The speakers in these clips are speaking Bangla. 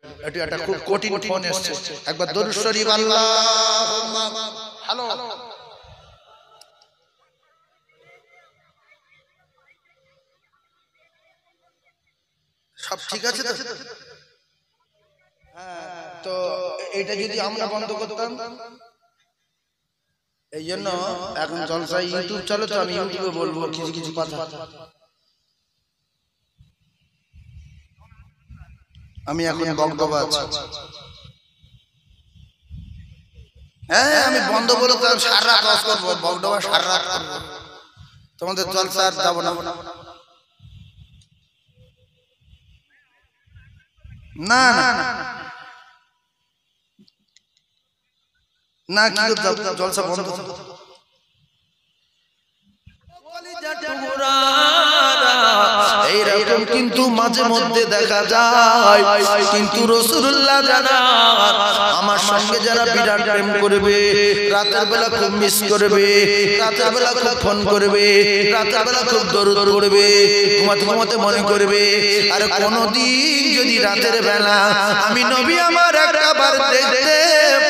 এটি একটা খুব কঠিন ফোন এসেছে, একবার দরুদ শরীফ আল্লাহুম্মা। হ্যালো, সব ঠিক আছে তো? হ্যাঁ, তো এটা যদি আমরা বন্ধ করতাম, এই জন্য এখন জলসা ইউটিউব চলে তো আমি ইউটিউবে বলবো কিছু কিছু কথা। আমি এখন বক্তব্য আছে, হ্যাঁ আমি বন্ধ বলে তো সারা রাত কাজ করবো, বক্তব্য সারা রাত করবো, তোমাদের জলসা আর যাবো না। না না না, কি জলসা বন্ধ। এইরকম কিন্তু মাঝে মধ্যে দেখা যায়, কিন্তু রাসূলুল্লাহ জানা আমার সঙ্গে যারা বিরাট প্রেম করবে, রাতের বেলা খুব মিস করবে, রাতের বেলা খুব ফোন করবে, রাতের বেলা খুব দরুদ পড়বে, ঘুমাতে ঘুমাতে মনে করবে আর কোনদিন যদি রাতের বেলা আমি নবী আমার একবার দেখতে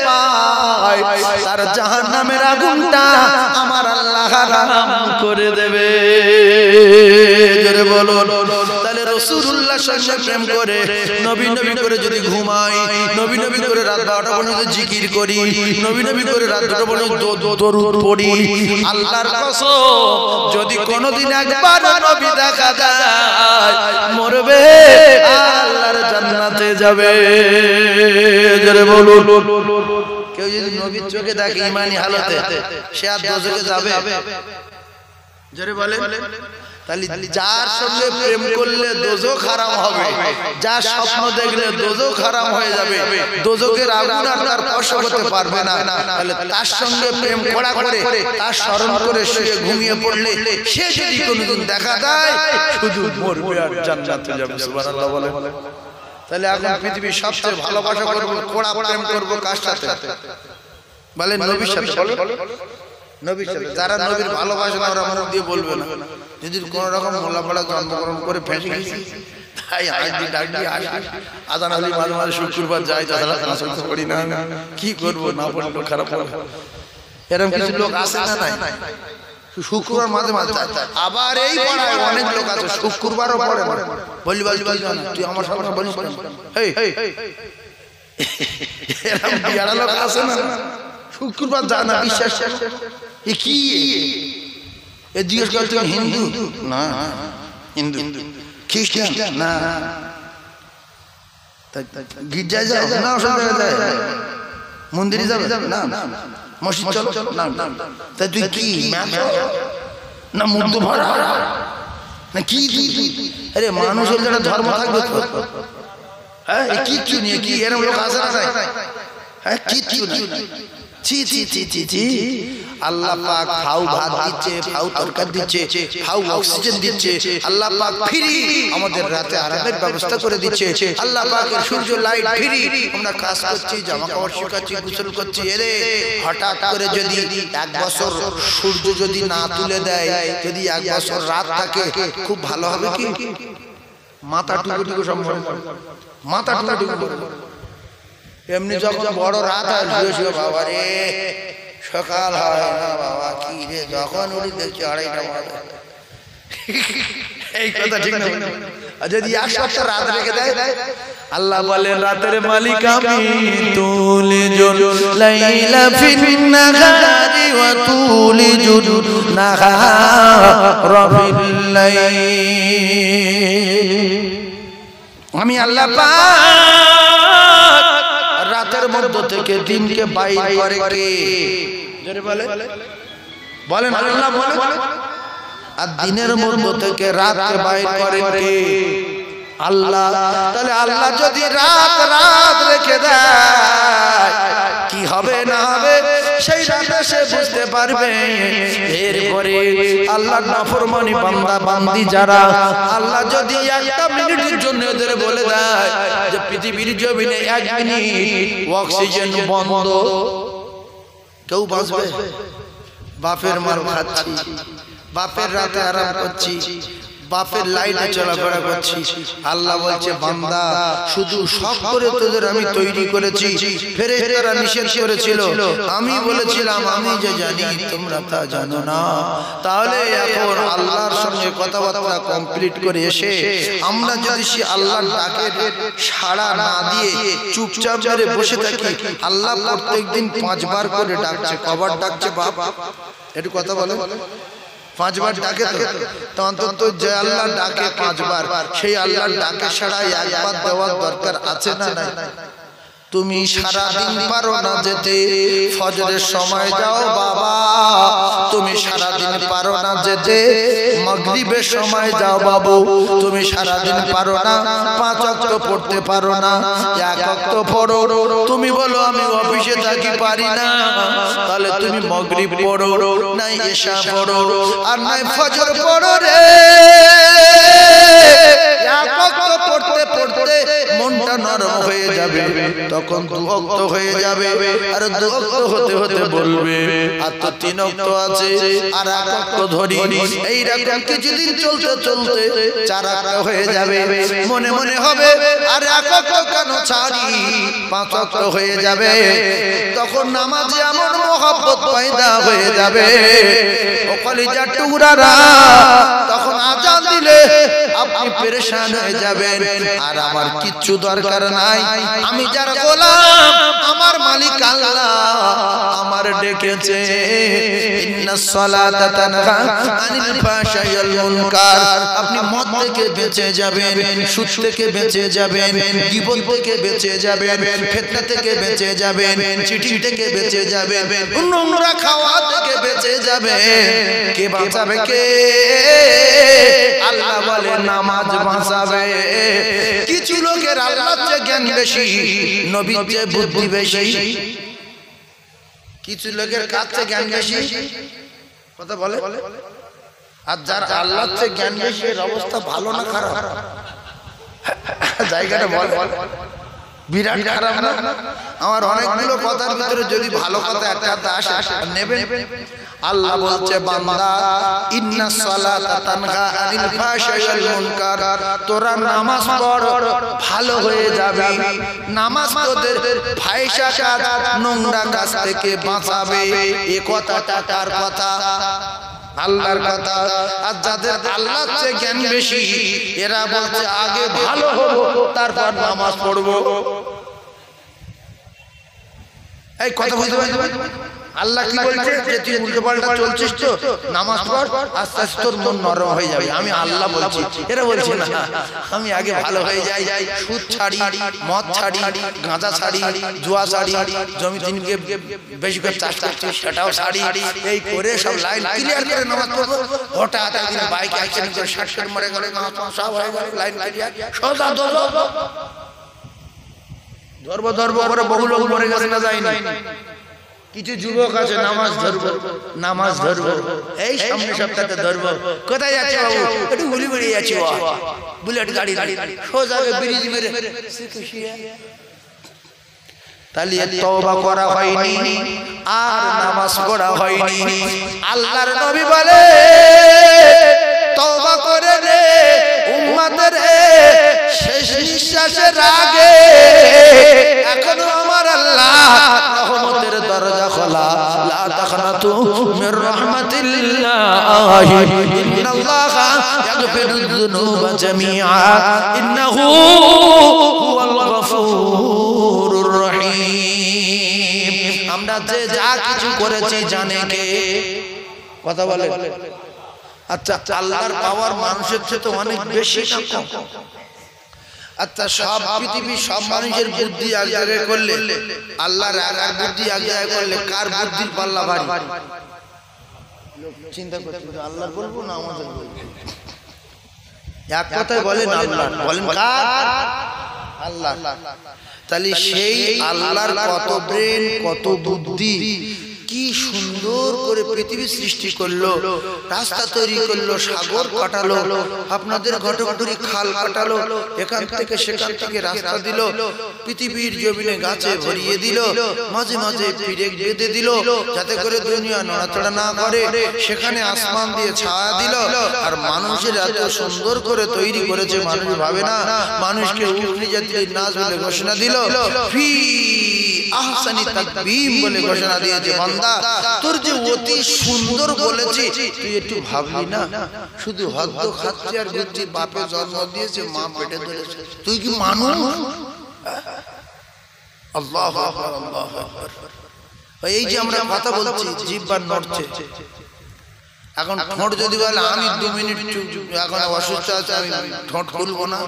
পাই, তার জাহান্নামের আগুনটা আমার আল্লাহ হারাম করে দেবে। জোরে বলো। তাহলে রাসূলুল্লাহর সঙ্গে প্রেম করে নবী নবী করে যদি ঘুমাই, নবী নবী করে রাত 12টা পর্যন্ত জিকির করি, নবী নবী করে রাত 2টা পর্যন্ত দরুদ পড়ি, আল্লাহর কসম যদি কোনদিন একবার নবী দেখা যায় মরবে আল্লাহর জান্নাতে যাবে। জোরে বলো। কেউ যদি নবীর চোখে দেখে ঈমানি হালতে, সে আর দোজখে যাবে? জোরে বলে। তাহলে যার সঙ্গে প্রেম করলে দোজখ হারাম হবে, যার স্বপ্ন দেখলে দোজখ হারাম হয়ে যাবে, দোজখের আগুন আর তার স্পর্শ করতে পারবে না, তাহলে তার সঙ্গে প্রেম করা করে তার স্মরণ করে শুয়ে ঘুমিয়ে পড়লে সে যদি কোনোদিন দেখা দেয় শুধু মরবে আর জান্নাতে যাবে। সুবহানাল্লাহ বলে। তাহলে এখন পৃথিবীর সবচেয়ে ভালোবাসা করবো, কোড়া প্রেম করবো কার সাথে? বলেন নবীর সাথে। নবীর সাথে। যারা নবীর ভালোবাসে না ওরা মুখ দিয়ে বলবে না। যদি কোন রকম মোল্লাপাড়া জন্মগ্রহণ করে ফেঁসে গেছি, তাই হাসি ডাকবি আসি, আজান আলী মাঝে মাঝে শুক্রবার যাই, তাছাড়া নামাজ পড়ি না, কি করবো, না পড়লে খারাপ হবে। এরকম কিছু লোক আছে না? নাই, শুক্রবার মাঝে মাঝে যায়। আবার এই পাড়ায় অনেক লোক আছে শুক্রবারও পড়ে। বলি বলি বলি তুই আমার সামনে বলিস, এরকম বিয়ারা লোক আছে না? শুক্রবার যায় না, বিশ্বাস কি এ জিজ্ঞেস করে তুমি হিন্দু? না। হিন্দু খ্রিস্টান? না। গির্জায় যাও? না। সব জায়গায় যায়। মন্দিরে যাবে? না। মসজিদ চলো? না। তাই তুই কি না মুগ্ধ ভরা না কি? আরে মানুষের যেটা ধর্ম থাকবে তো। হ্যাঁ কিচ্ছু নিয়ে কি এরকম লোক আছে না? হ্যাঁ কিচ্ছু নেই। ছি ছি ছি ছি ছি। আল্লাহ পাক খাও ভাত দিচ্ছে, খাও তরকারি দিচ্ছে, খাও অক্সিজেন দিচ্ছে, আল্লাহ পাক ফ্রি আমাদের রাতে আরামের ব্যবস্থা করে দিচ্ছে, আল্লাহ পাকের সূর্য লাইট ফ্রি, আমরা কাজ করছি, জামা কাপড় শুকাচ্ছি, গোসল করছি। এরে হঠাৎ করে যদি 1 বছর সূর্য যদি না তুলে দেয়, যদি 1 বছর রাত থাকে, খুব ভালো হবে কি? মাথা টুকু টুকু সব মাথা টুকু টুকু। এমনি যখন বড় রাত হয় শুয়ে শুয়ে বাবা রে সকাল হয় না বাবা, কি রে যখন উঠি দেখছি 2:30টা বাজে। এই কথা ঠিক না? আর যদি 1 সপ্তাহ রাত রেখে দেয়, আল্লাহ বলেন রাতের মালিক আমি, তুলিজুল লাইলা ফিন নাহারি ওয়া তুলিজুল নাহারা ফিল লাইল। আমি আল্লাহ পাক রাতের মধ্য থেকে দিনকে বাইর করে কে? জোরে বলে বলেন আল্লাহ বলে। আর দিনের মধ্য থেকে রাতকে বাইর করে কে? আল্লাহ। তাহলে আল্লাহ যদি রাত রাত রেখে দেয় কি হবে না হবে সেই রাতে সে বুঝতে পারবে। এরপরে আল্লাহর নাফরমানি বান্দা বান্দি যারা, আল্লাহ যদি 1 মিনিটের জন্য ওদের বলে দেয় যে পৃথিবীর জমিনে 1 মিনিট অক্সিজেন বন্ধ, কেউ বাঁচবে? বাপের মাল খাচ্ছি, বাপের রাতে আরাম করছি, বাপের লাইনে চলাফেরা করছি। আল্লাহ বলছে বান্দা শুধু শখ করে তোদের আমি তৈরি করেছি, ফেরেশতারা নিষেধ করেছিল, আমি বলেছিলাম আমি যে জানি তোমরা তা জানো না। তাহলে এখন আল্লাহর সঙ্গে কথাবার্তা কমপ্লিট করে এসে আমরা যদি সে আল্লাহর ডাকে সাড়া না দিয়ে চুপচাপ করে বসে থাকি, আল্লাহ প্রত্যেকদিন 5 বার করে ডাকছে। কবার ডাকছে বাপ একটু কথা বলে? 5 বার ডাকে তো অন্তত যে আল্লাহ ডাকে 5 বার, সেই আল্লাহর ডাকে সাড়া একবার দেওয়ার দরকার আছে না নাই? তুমি সারা দিন পারো না যেতে, ফজরের সময় যাও বাবা। তুমি সারা দিন পারো না যেতে, মাগরিবের সময় যাও বাবু। তুমি সারা দিন পারো না 5 ওয়াক্ত পড়তে পারো না, 1 ওয়াক্ত পড়ো। তুমি বলো আমি অফিসে থাকি পারি না, তাহলে তুমি মাগরিব পড়ো, নাই এশা পড়ো, আর নাই ফজর পড়ো রে। 1 ওয়াক্ত পড়তে পড়তে মনটা নরম হয়ে যাবে, তখন 2 ওয়াক্ত হয়ে যাবে, আর 2 ওয়াক্ত হতে হতে বলবে আর তো 3 ওয়াক্ত আছে, আর 1 ওয়াক্ত ধরি। এই রকম কিছুদিন চলতে চলতে 4 ওয়াক্ত হয়ে যাবে। মনে মনে হবে আর 1 ওয়াক্ত কেন ছাড়ি, 5 ওয়াক্ত হয়ে যাবে। তখন নামাজে এমন মহব্বত পয়দা হয়ে যাবে ও কলিজার টুকরারা, তখন আজান দিলে আপনি পেরেশান হয়ে যাবেন। আর আমার কিচ্ছু দরকার নাই, আমি যার গোলাম, আমার মালিক আল্লাহ আমার ডেকেছে। ইন্নাস সালাতা তানহা আনিল ফাহশাই ওয়াল মুনকার। আপনি মদ থেকে বেঁচে যাবেন, সুদ থেকে বেঁচে যাবেন, গীবত থেকে বেঁচে যাবেন, ফিতনা থেকে বেঁচে যাবেন, চিটিং থেকে বেঁচে যাবেন, নোংরা খাওয়া থেকে বেঁচে যাবেন। কে বাঁচাবে? কে? আল্লাহ বলে নামাজ বাঁচাবে। কিছু লোকের আল্লাহর চেয়ে জ্ঞান বেশি, নবীর চেয়ে বুদ্ধি বেশি। কিছু লোকের কাছে জ্ঞান বেশি, কথা বলে। আর যার আল্লাহর চেয়ে জ্ঞান বেশি, এর অবস্থা ভালো না খারাপ? জায়গাটা বল, বিরাট খারাপ না? আমার অনেকগুলো কথার ভিতরে যদি ভালো কথা একটা আসে নেবেন। আল্লাহ বলছে বান্দা ইন্নাস সালাতা তানহা আনিল ফাহশাই ওয়াল মুনকার। তোরা নামাজ পড়, ভালো হয়ে যাবে। নামাজ তোদের ফাহিশা কাজ, নোংরা কাজ থেকে বাঁচাবে। এই কথাটা কার কথা? আল্লাহর কথা। আর যাদের আল্লাহর চেয়ে জ্ঞান বেশি, এরা বলছে আগে ভালো হব তারপর নামাজ পড়বো। এই কথা বুঝতে পারছেন? আল্লাহ কি বলছে যে তুই উল্টো পাল্টা চলছিস তো, নামাজ পড়, আস্তে আস্তে তোর মন নরম হয়ে যাবে। আমি আল্লাহ বলছি, এরা বলছে না আমি আগে ভালো হয়ে যাই, সুদ ছাড়ি, মদ ছাড়ি, গাঁজা ছাড়ি, জুয়া ছাড়ি, জমি জমিকে বেশি করে চাষ করছি সেটাও ছাড়ি। এই করে সব লাইন ক্লিয়ার করে নামাজ পড়বো। হঠাৎ একদিন বাইক অ্যাক্সিডেন্ট করে 60 মরে গেলে নামাজ সব হয়ে গেল, লাইন ক্লিয়ার, সোজা ধরবো করে বহু লোক মরে গেছে না যায়নি। কিছু যুবক আছে নামাজ ধরবো, এই সামনে সপ্তাহে ধরবো। কোথায় যাচ্ছে বাবু? একটু গুলি বেরিয়ে যাচ্ছে, বুলেট গাড়ি সোজা ব্রিজ মেরে। তাহলে তওবা করা হয়নি আর নামাজ পড়া হয়নি। আল্লাহর নবী বলে তওবা করে রে উম্মত রে, শেষ নিঃশ্বাসের আগে এখনো আমার আল্লাহ রহমতের দরজা খোলা। লা তাখনাতু মির রাহমাতিল্লাহ, ইন্নাল্লাহা ইয়াগফিরুয যুনুবা জামিআ, ইন্নাহু হুয়াল গফুরুর রহিম। আমরা যে যা কিছু করেছি জানে কে? কথা বলে। আচ্ছা, আল্লাহর পাওয়ার মানুষের চেয়ে তো অনেক বেশি না কম? আচ্ছা, সব পৃথিবীর সব মানুষের বুদ্ধি এক জায়গায় করলে, আল্লাহর এক বুদ্ধি এক জায়গায় করলে, কার বুদ্ধির পাল্লা ভারী? চিন্তা করতে আল্লাহর বলবো না আমাদের বলবো? এক কথায় বলেন আল্লাহ, বলেন কার? আল্লাহ। তাহলে সেই আল্লাহর কত ব্রেন, কত বুদ্ধি, কি সুন্দর করে পৃথিবী সৃষ্টি করলো, রাস্তা তৈরি করলো, সাগর কাটালো, আপনাদের ঘটকপুরি খাল কাটালো, এখান থেকে সেখান থেকে রাস্তা দিল, পৃথিবীর জমিনে গাছে ভরিয়ে দিল, মাঝে মাঝে পিরেক বেঁধে দিল যাতে করে দুনিয়া নড়াচড়া না করে, সেখানে আসমান দিয়ে ছায়া দিল। আর মানুষের এত সুন্দর করে তৈরি করেছে, মানুষ ভাবে না মানুষকে উঠলি জাতির নাচ বলে ঘোষণা দিল, ফি আহসানি তাকবীম বলে ঘোষণা দিয়েছে। বান্দা তোর যে অতি সুন্দর বলেছি, তুই একটু ভাবলি না শুধু হদ্দ খাচ্ছি আর ঘুরছি, বাপে জন্ম দিয়েছে, মা পেটে ধরেছে, তুই কি মানুষ? আল্লাহু আকবার, আল্লাহু আকবার। এই যে আমরা কথা বলছি, জিহ্বা নড়ছে, এখন ঠোঁট যদি বলে আমি 2 মিনিট এখন অসুস্থ আছে আমি ঠোঁট খুলবো না,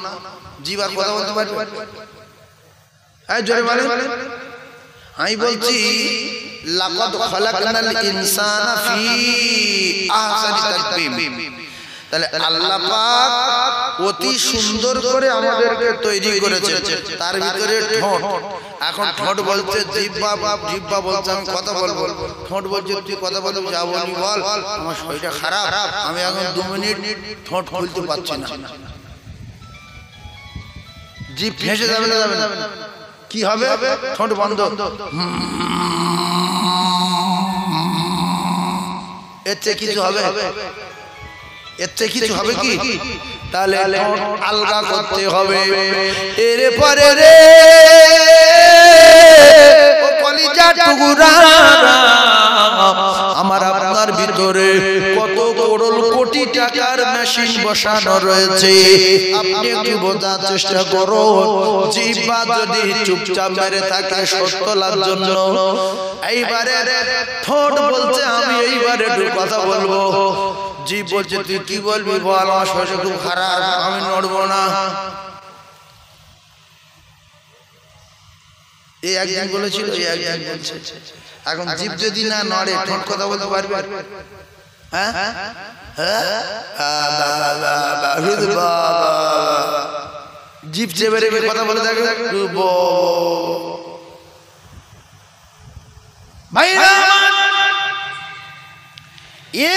জিহ্বা কথা বলতে পারবে? এই জোরে বলেন। আমি বলছি লাকাদ খালাকনাল ইনসানা ফি আহসানি তাকবীম, তাহলে আল্লাহ পাক অতি সুন্দর করে আমাদেরকে তৈরি করেছে, তার ভিতরে ঠোঁট। এখন ঠোঁট বলছে জিহ্বা, জিহ্বা বলছে আমি কথা বলবো, ঠোঁট বলছে তুই কথা বলবি, যা বলবি বল, আমার শরীরটা খারাপ, আমি এখন 2 মিনিট ঠোঁট খুলতে পারছি না। জিভ ফেঁসে যাবে না, যাবে না, কি হবে? ঠোঁট বন্ধ, এর চেয়ে কিছু হবে? এর চেয়ে কিছু হবে কি? তাহলে আলগা করতে হবে। এরপরে রে ও কলিজা টুকরা, আমার আপনার ভিতরে কত করোড় কোটি টাকার মেশিন বসানো রয়েছে, আপনি একটু বোঝার চেষ্টা করো। জিহ্বা যদি চুপচাপ মেরে থাকে সত্য লাভ জন্য, এইবারে ঠোঁট বলছে আমি এইবারে একটু কথা বলবো, জিভ বলছে তুই কি বলবি বল, আমার শরীর খুব খারাপ, আমি নড়বো না। এই একদিন বলেছিল, এই একদিন বলছে। এখন জিভ যদি না নড়ে ঠোঁট কথা বলতে পারবে? হ্যাঁ, জিভ চেপে রেখে কথা বলে থাকে।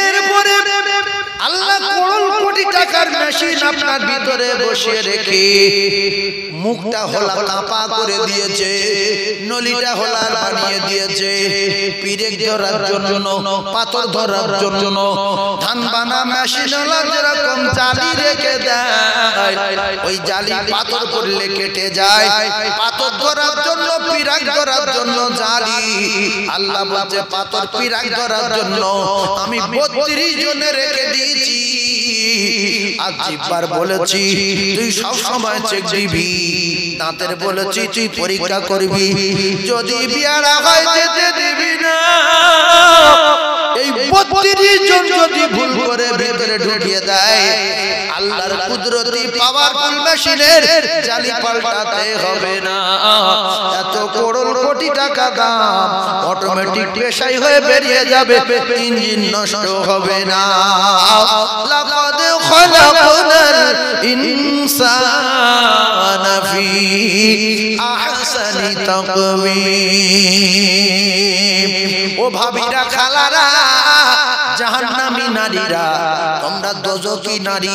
এরপরে আল্লাহ করোড় কোটি টাকার মেশিন আপনার ভিতরে বসিয়ে রেখে মুখটা হোলা কাঁপা করে দিয়েছে, নলিটা হোলা বানিয়ে দিয়েছে, পিরেক ধরার জন্য, পাথর ধরার জন্য। ধান বানা মেশিন যেরকম জালি রেখে দেয়, ওই জালি পাথর পড়লে কেটে যায়, পাথর ধরার জন্য, পিরাক ধরার জন্য জালি। আল্লাহ বলছে পাথর পিরাক ধরার জন্য আমি 32 জনে রেখে দিয়েছি। আজ জিহ্বার বলেছি তুই সব সময় চেক দিবি, দাঁতের বলেছি তুই পরীক্ষা করবি, যদি বিয়ারা হয় যেতে দিবি না। এই 32 জন যদি ভুল করে ভিতরে ঢুকিয়ে দেয়, আল্লাহর কুদরতি পাওয়ারফুল মেশিনের জালি পাল্টাতে হবে না। এত করোড় কোটি টাকা দাম, অটোমেটিক পেশাই হয়ে বেরিয়ে যাবে, ইঞ্জিন নষ্ট হবে না। লাকাদ খালাকনাল ইনসানা ফি আহসানি তাকবীম। ও ভাবিরা, খালারা, জাহান্নামী নারীরা, তোমরা দোজকি নারী,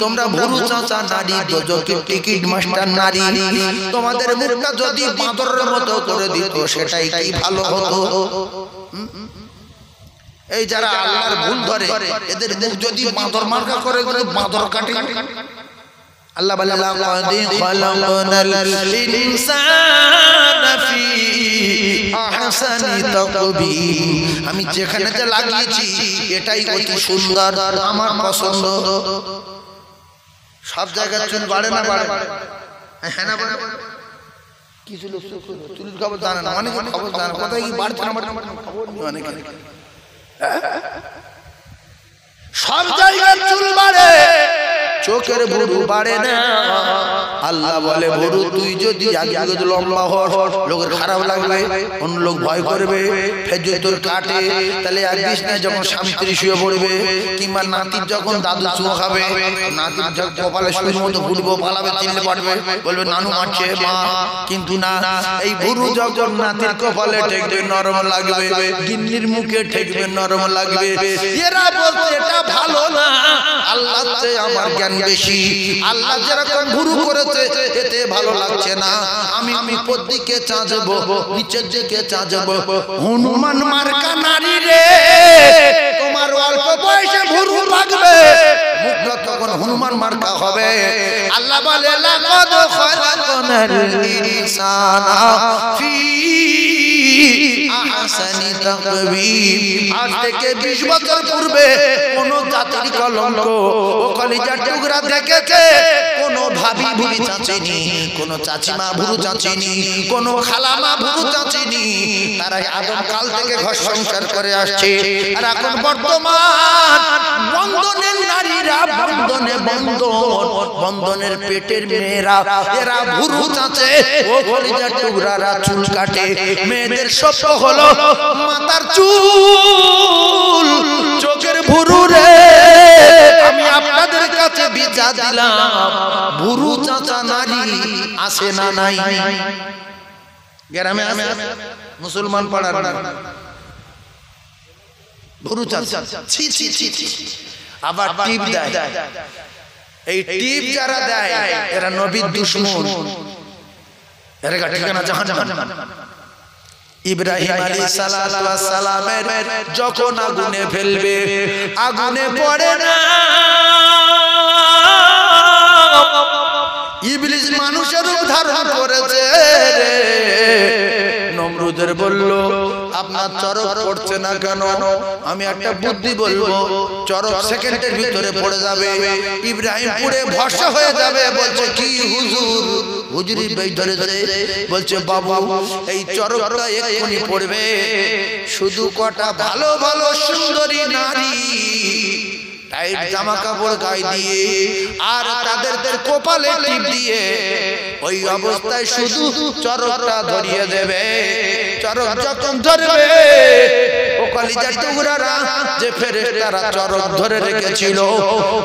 তোমরা ভুরু চাচা নারী, দোজকি টিকিট মাস্টার নারী, তোমাদের মুখটা যদি বাঁদরের মতো করে দিত সেটাই কি ভালো হতো? এই যারা আল্লাহর ভুল ধরে, এদের মুখ যদি বাঁদর মার্কা করে, বাঁদর কাটে। আল্লাহ বলে লাকাদ খালাকনাল ইনসানা ফি আহসানি তাকবীম, আমি যেখানে যা লাগিয়েছি এটাই অতি সুন্দর, আমার পছন্দ। সব জায়গায় চুল বাড়ে না, বাড়ে? হ্যাঁ না, বাড়ে। কিছু লোক চুলের খবর জানে না, অনেকে খবর জানে, কোথায় কি বাড়ছে না বাড়ছে খবর নেই অনেকে। সব জায়গায় চুল বাড়ে, চোখের ভুরু বাড়ে না। আল্লাহ বলে ভুরু তুই যদি আগে লম্বা হস লোকের খারাপ লাগবে, অন্য লোক ভয় করবে, ফের যদি তোর কাটে তাহলে একদিস না যখন স্বামী স্ত্রী শুয়ে পড়বে, কিংবা নাতির যখন দাদু চুমো খাবে, নাতির যখন কপালে শুয়ে মতো ঘুরবো পালাবে, চিনলে পারবে, বলবে নানু মারছে মা। কিন্তু না, এই ভুরু যখন নাতির কপালে ঠেকবে নরম লাগবে, গিন্নির মুখে ঠেকবে নরম লাগবে। এরা বলছে এটা ভালো না, আল্লাহর চেয়ে আমার জ্ঞান বেশি, আল্লাহ যেরকম ভুরু করেছে এতে ভালো লাগছে না, আমি উপর দিকে চাঁজবো, নিচের দিকে চাঁজবো। হনুমান মার্কা নারী রে, তোমার অল্প বয়সে ভুরু লাগবে, মুখটা তখন হনুমান মার্কা হবে। আল্লাহ বলে লাকাদ খালাকনাল ইনসানা ফি আহসানি তাকবীম। আজ থেকে 20 বছর পূর্বে কোন জাতির কলঙ্ক ও কলিজার টুকরা দেখেছে? কোন ভাবি ভুরু চাচেনি, কোন চাচিমা ভুরু চাচেনি, কোন খালামা ভুরু চাচেনি। তারা আদম কাল থেকে ঘর সংসার করে আসছে, আর এখন বর্তমান বন্ধনের নারীরা, বন্ধনের পেটের মেয়েরা, এরা ভুরু চাচে ও কলিজার টুকরারা চুল কাটে। মেয়েদের স্বপ্ন হলো মাথার চুল, চোখের ভুরু রে। আমি আপনাদের কাছে বিচার দিলাম, ভুরু চাচা নারী আছে না নাই? গ্রামে আছে, মুসলমান পাড়ার ভুরু চাচা ছি ছি ছি ছি। আবার টিপ দেয়, এই টিপ যারা দেয় এরা নবীর দুশমন, এর ঠিকানা জাহান্নাম। ইব্রাহিম আলাইহিস সালাতু ওয়াস সালামের যখন আগুনে ফেলবে, আগুনে পড়ে না, ইবলিস মানুষের রূপ ধারণ করেছে। নমরুদের বলল আপনার চরক পড়ছে না কেন? আমি একটা বুদ্ধি বলবো, চরক সেকেন্ডের ভিতরে পড়ে যাবে। ইব্রাহিম পুড়ে ভস্ম হয়ে যাবে। বলছে কি হুজুর? হুজুরি বেশ ধরে ধরে বলছে বাবু এই চরকটা এক্ষুনি পড়বে, শুধু কটা ভালো ভালো সুন্দরী নারী টাইট জামা কাপড় গায়ে দিয়ে আর তাদের কপালে টিপ দিয়ে ওই অবস্থায় শুধু চরকটা ধরিয়ে দেবে। চরক যখন ধরবে, ও কলিজার টুকরারা যে ফেরেশতারা চরক ধরে রেখেছিল,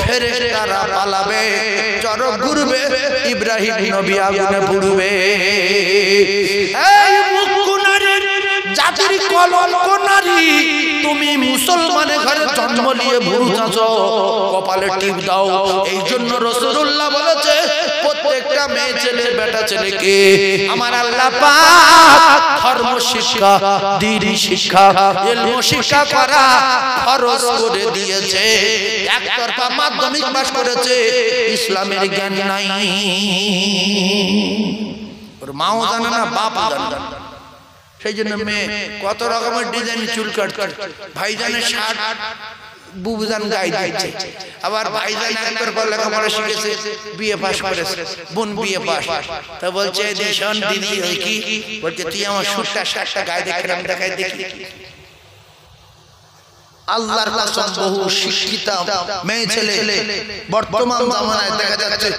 ফেরেশতারা পালাবে, চরক ঘুরবে, ইব্রাহিম নবী আগুনে পুড়বে। এই মুখ্য নারীর জাতির কলঙ্ক নারী, তুমি মুসলমানের ঘরে জন্ম নিয়ে ভুরু চাচো, কপালে টিপ দাও। এই জন্য রাসূলুল্লাহ বলেছে প্রত্যেকটা মেয়ে ছেলে বেটা ছেলেকে আমার আল্লাহ পাক ধর্ম শিক্ষা, দ্বীনি শিক্ষা, ইলম শিক্ষা করা ফরজ করে দিয়েছে। একতরফা মাধ্যমিক পাস করেছে, ইসলামের জ্ঞান নাই। ওর মাও জানে না, বাপও জানে না। সেই জন্য মেয়ে কত রকমের ডিজাইন চুল কাটছে, ভাইজানের শার্ট বুবুজান গায়ে দিচ্ছে, আবার ভাইজান একটার পর লেখাপড়া শিখেছে, বিএ পাস করেছে, বোন বিএ পাস। তা বলছে দিশন দিদি ওই কি বলছে তুই আমার সুটটা শার্টটা গায়ে দেখে আমি দেখাই দেখি। আল্লাহর কসম বহু শিক্ষিত মেয়ে ছেলে বর্তমান জামানায় দেখা যাচ্ছে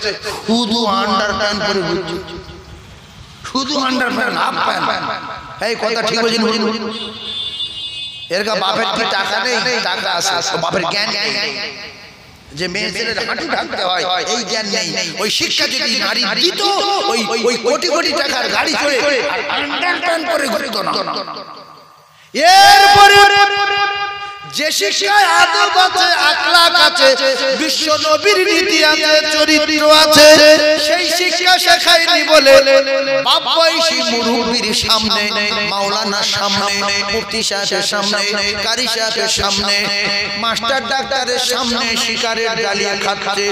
শুধু আন্ডারপ্যান্ট পরে ঘুরছে, শুধু আন্ডারপ্যান্ট হাফ প্যান্ট। এই কথা ঠিক বলছেন? এর বাপের কি টাকা নেই? টাকা আছে, বাপের জ্ঞান নেই যে মেয়ে ছেলের হাঁটু ঢাকতে হয়, এই জ্ঞান নেই। ওই শিক্ষা যদি নারী দিত, ওই কোটি কোটি টাকার গাড়ি চড়ে আন্ডারপ্যান্ট পরে ঘুরতো না। এরপরে যে শিক্ষায় আদব আছে, আখলাক আছে, বিশ্ব নবীর নীতি আছে, চরিত্র আছে, সেই শিক্ষা শেখায়নি বলে বাপ বয়সী মুরব্বির সামনে, মাওলানার সামনে, মুফতি সাহেবের সামনে, কারি সাহেবের সামনে, মাস্টার ডাক্তারের সামনে শিকারের গালি খাচ্ছে।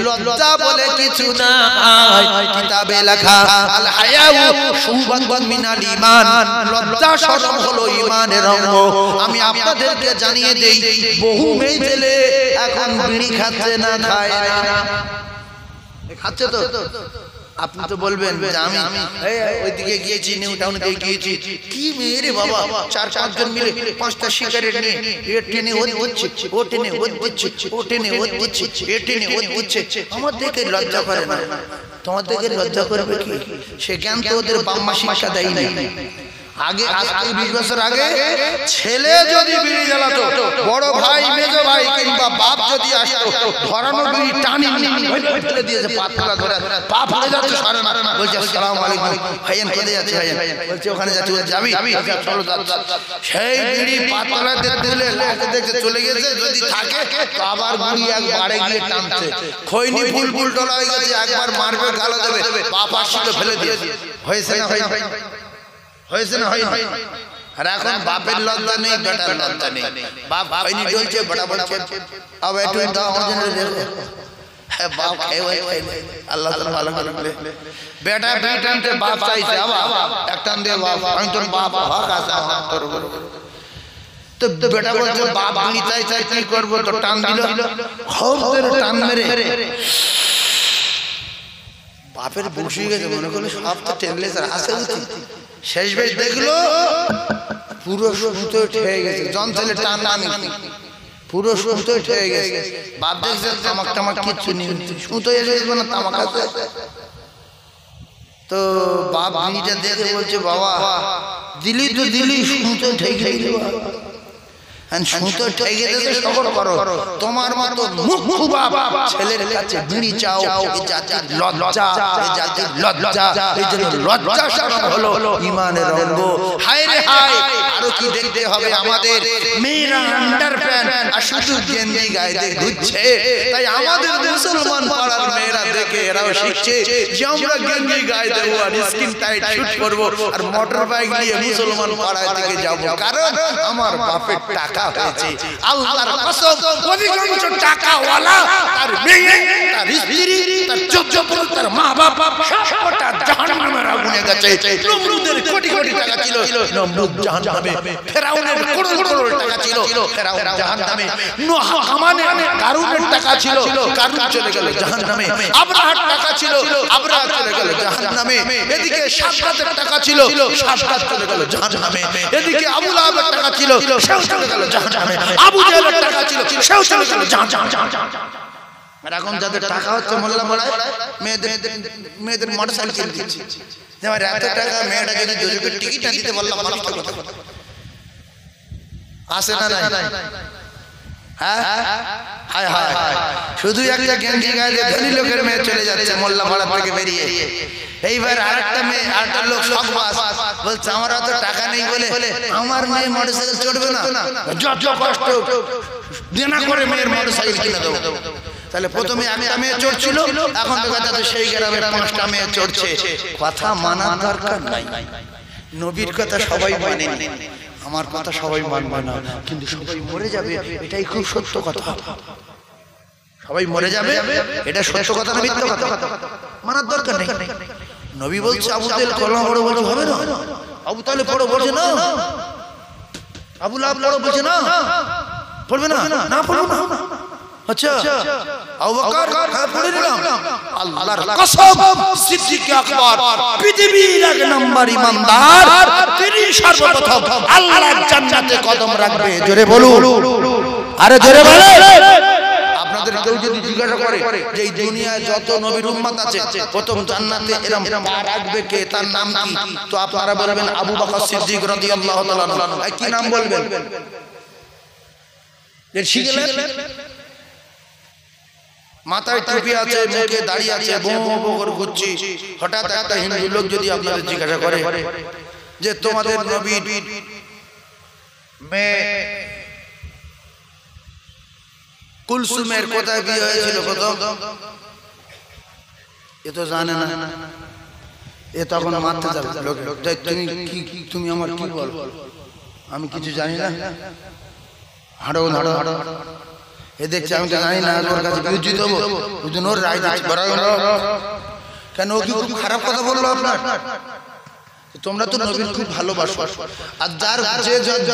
লজ্জা বলে কিছু নাই, কিতাবে লেখা আল হায়াউ শুবাতুন মিনাল ঈমান, লজ্জা শরম হলো ঈমানের অঙ্গ। আমি আপনাদেরকে জানিয়ে দেই, বহু মেয়ে ছেলে এখন বিড়ি খাচ্ছে না, খায় না, খাচ্ছে তো। আপনি তো বলবেন যে আমি ওইদিকে গিয়েছি, নিউ টাউনে গিয়েছি, কি মেয়ে রে বাবা, 4-5 জন মিলে 5টা সিগারেট নিয়ে এ টেনে ও দিচ্ছে, ও টেনে ও দিচ্ছে, ও টেনে ও দিচ্ছে, এ টেনে ও দিচ্ছে। আমার দেখে লজ্জা করে না? তোমাদেরকে লজ্জা করবে কি? সে জ্ঞান তো ওদের বাম্মা শিক্ষা দেয়নি। আগে আজ 20 বছর আগে ছেলে যদি বিড়ি জ্বালাতো, বড় ভাই মেজো ভাই কিংবা বাপ যদি আসতো, ধরানো বিড়ি টানি ফেলে দিয়েছে, পাতলা ধরে পা ফুলে যাচ্ছে, সরে না, বলছে আসসালামু আলাইকুম ভাইয়ান, কোথায় যাচ্ছে ভাইয়ান? বলছে ওখানে যাচ্ছি। যাবি? চলো যাচ্ছি। সেই বিড়ি পাতলা দিলে লাইটে দেখে চলে গেছে, যদি থাকে তো আবার বুড়ি একবারে গিয়ে টানছে, খৈনি ফুল ফুল ডলা হয়ে গেছে, একবার মারবে গালা দেবে, পা পাশে ফেলে দিয়েছে। হয়েছে না হয়? হয়েছে না হয়? আর এখন বাপের লজ্জা নেই, বেটার লজ্জা নেই। বাপ খৈনি জ্বলছে, বড় বড় আব একটু দাও আমার জন্য দেখো। হ্যাঁ বাপ আল্লাহ তাআলা ভালো করে বেটা বেটানতে বাপ চাইছে, আবা একটান দে বাপ, আমি তোর বাপ হক আছে আমার তোর উপর। তো বেটা বলছে বাপ বিড়ি চাই চাই কি করব, তো টান দিল, খুব জোরে টান মেরে বাপের বসে গেছে, মনে করলো সব তো টেম্পারেচার আছে উঠি। শেষ বেশ দেখলো পুরো সুতো ঠেয়ে গেছে, জন ছেলে টান টানি পুরো সুতো ঠেয়ে গেছে। বাপ দেখছে তামাক টামাক কিচ্ছু নেই, সুতো এসে না তামাক আছে। তো বাপ বিড়িটা দেখে বলছে বাবা দিলি তো দিলি, সুতো ঠেকে দিলি, সুতো ঠেকে দিতে সবর করো, তোমার মতো মুখ বাপ ছেলের কাছে বিড়ি চাও, এই জাতির লজ্জা, এই জাতির লজ্জা, এই জন্য লজ্জা শরম হলো ঈমানের অঙ্গ। হায় রে হায়, আরো কি দেখতে হবে আমাদের? মেয়েরা আন্ডারপ্যান্ট আর শুধু গেঞ্জি গায়ে দিয়ে ঘুরছে, তাই আমাদের মুসলমান পাড়ার মেয়েরা দেখে এরাও শিখছে যে আমরা গেঞ্জি গায়ে দেবো আর স্কিন টাইট শুট করবো আর মোটর বাইক নিয়ে মুসলমান পাড়ায় থেকে যাবো, কারণ আমার বাপের টাকা হয়েছে। আল্লাহর কসম, অধিকাংশ টাকাওয়ালা তার মেয়ে, তার স্ত্রী, তার যোগ্যপুর, তার মা বাপ সবটা জাহান্নামের আগুনে গেছে। নমরুদের কোটি কোটি টাকা ছিল, নমরুদ জাহান্নামে। ফেরাউনের করোড় করোড় টাকা ছিল, ফেরাউন জাহান্নামে। নোহ হামানের কারুনের টাকা ছিল, কারুন চলে গেল জাহান্নামে। আবরাহার টাকা ছিল, আবরাহা চলে গেল জাহান্নামে। এদিকে শাদদাতের টাকা ছিল, শাদদাত চলে গেল জাহান্নামে। এদিকে আবু লাহাবের টাকা ছিল, সেও চলে গেল জাহান্নামে। আবু জেহেলের টাকা ছিল, সেও চলে গেল জাহান্নামে। আর এখন যাদের টাকা হচ্ছে মোল্লা মোড়ায় মেয়েদের মোটরসাইকেল দিচ্ছে, যে আমার এত টাকা, মেয়েটা যদি দুজনের টিকিট না দিতে বললাম মানুষ তো কথা আসে না নাই? হ্যাঁ হায় হায়, শুধু একটা গেঞ্জি গায়ে ধনী লোকের মেয়ে চলে যাচ্ছে মোল্লা মোড়া থেকে বেরিয়ে। এইবার আরেকটা মেয়ে, আরেকটা লোক শখবাজ বলছে আমার অত টাকা নেই বলে আমার মেয়ে মোটরসাইকেল চড়বে না, যত কষ্ট দেনা করে মেয়ের মোটরসাইকেল কিনে দেবো। তাহলে প্রথমে একটা মেয়ে চড়ছিল, এখন তো কথা সেই গ্রামে 5টা মেয়ে চড়ছে। কথা মানার দরকার নাই, নবীর কথা সবাই মানে, আমার কথা সবাই মানবে না, কিন্তু সবাই মরে যাবে, এটাই খুব সত্য কথা। সবাই মরে যাবে, এটা সত্য কথা না মিথ্যা কথা? মানার দরকার নেই। নবী বলছে আবু তাহেল কলমা পড়ো, বলছে হবে না। আবু তাহেল পড়ো বলছে না, আবু লাহাব পড়ো বলছে না, পড়বে না, না পড়বো না। আচ্ছা আবু বকর হ্যাঁ পড়ে নিলাম। আল্লাহর কসম, সিদ্দিক আকবর পৃথিবীর এক নম্বর ইমানদার, তিনি সর্বপ্রথম আল্লাহর জান্নাতে কদম রাখবে। জোরে বলুন, আরে জোরে বলেন। আপনাদের কেউ যদি জিজ্ঞাসা করে যে এই দুনিয়ায় যত নবীর উম্মত আছে প্রথম জান্নাতে এরকম পা রাখবে কে, তার নাম কি? তো আপনারা বলবেন আবু বকর সিদ্দিক রাদিয়াল্লাহু তাআলা আনহু। কি নাম বলবেন? এর শিখলেন? মাথায় টুপি আছে, মুখে দাড়ি আছে, বউ বউ করে ঘুরছি। হঠাৎ একটা হিন্দু লোক যদি আপনাদের জিজ্ঞাসা করে যে তোমাদের নবীর মেয়ে কুলসুমের কোথায় বিয়ে হয়েছিল প্রথম, এ তো জানে না, এ তখন মারতে যাবে লোক, তুমি কি, তুমি আমার কি বল, আমি কিছু জানি না, হাঁটো হাঁটো হাঁটো। এ দেখছে আমি তো জানি না, ওর কাছে বুঝি দেবো, বুঝুন ওর রায় কেন? ও কি খুব খারাপ কথা বললো আপনার? তোমরা তো নবীর খুব ভালোবাসো, আর যার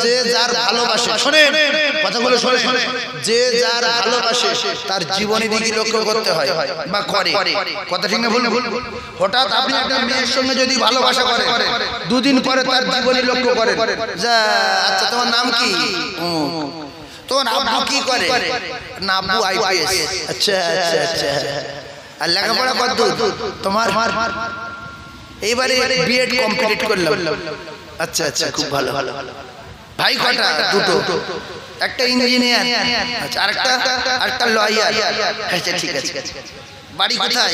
যে যার ভালোবাসে, শোনেন কথাগুলো শোনেন, যে যার ভালোবাসে তার জীবনী দিকে লক্ষ্য করতে হয় বা করে, কথা ঠিক না ভুল? হঠাৎ আপনি একটা মেয়ের সঙ্গে যদি ভালোবাসা করে, দুদিন পরে তার জীবনী লক্ষ্য করেন, যা আচ্ছা তোমার নাম কি, তোমার আব্বু কি করে, না আব্বু আইপিএস, আচ্ছা আচ্ছা আচ্ছা, আর লেখাপড়া কত তোমার? এইবারে বিএড কমপ্লিট করলাম। আচ্ছা আচ্ছা, খুব ভালো। ভাই কটা? দুটো। একটা ইঞ্জিনিয়ার, আচ্ছা আরেকটা লয়ার। আচ্ছা ঠিক আছে। বাড়ি কোথায়?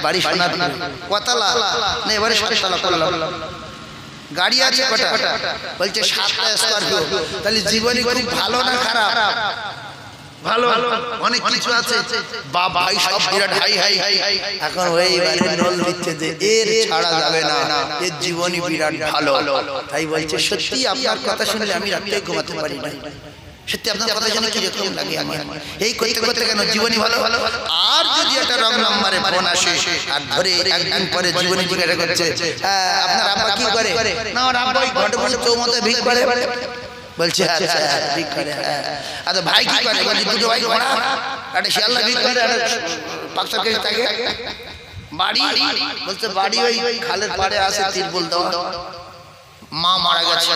বাড়ি সোনারপুর। কতলা? না এবারে 7 তলা করলাম। গাড়ি আছে কটা? বলছে 7টা স্করপিও। তাহলে জীবনে খুব ভালো না খারাপ? ভালো, অনেক কিছু আছে। বাবা ভাই সব বিরাট হাই হাই। এখন ওইবারে নল দিচ্ছে যে এর ছাড়া যাবে না, এর জীবনই বিরাট ভালো। তাই বলছে সত্যি আপনার কথা শুনলে আমি রাতে ঘুমাতে পারি না। সত্যি আপনার কথা শুনে কি রকম লাগে আমার। এই করতে করতে কেন জীবনই ভালো। আর যদি একটা রং নাম্বারে ফোন আসে আর ধরে একদিন পরে জীবনী জিজ্ঞাসা করছে আপনার আব্বা কি করে? না আমার আব্বা ওই ঘটপুকুর চৌমাথায় ভিক করে। বলছে আচ্ছা ভিক করে। আচ্ছা ভাই কি করে? বলছে দুটো ভাই ঘোড়া, একটা শিয়ালদা ভিক করে, একটা পাকসার কেটে থাকে। বাড়ি? বলছে বাড়ি ওই খালের পাড়ে আছে, তিরপল দেওয়া। মা মারা গেছে,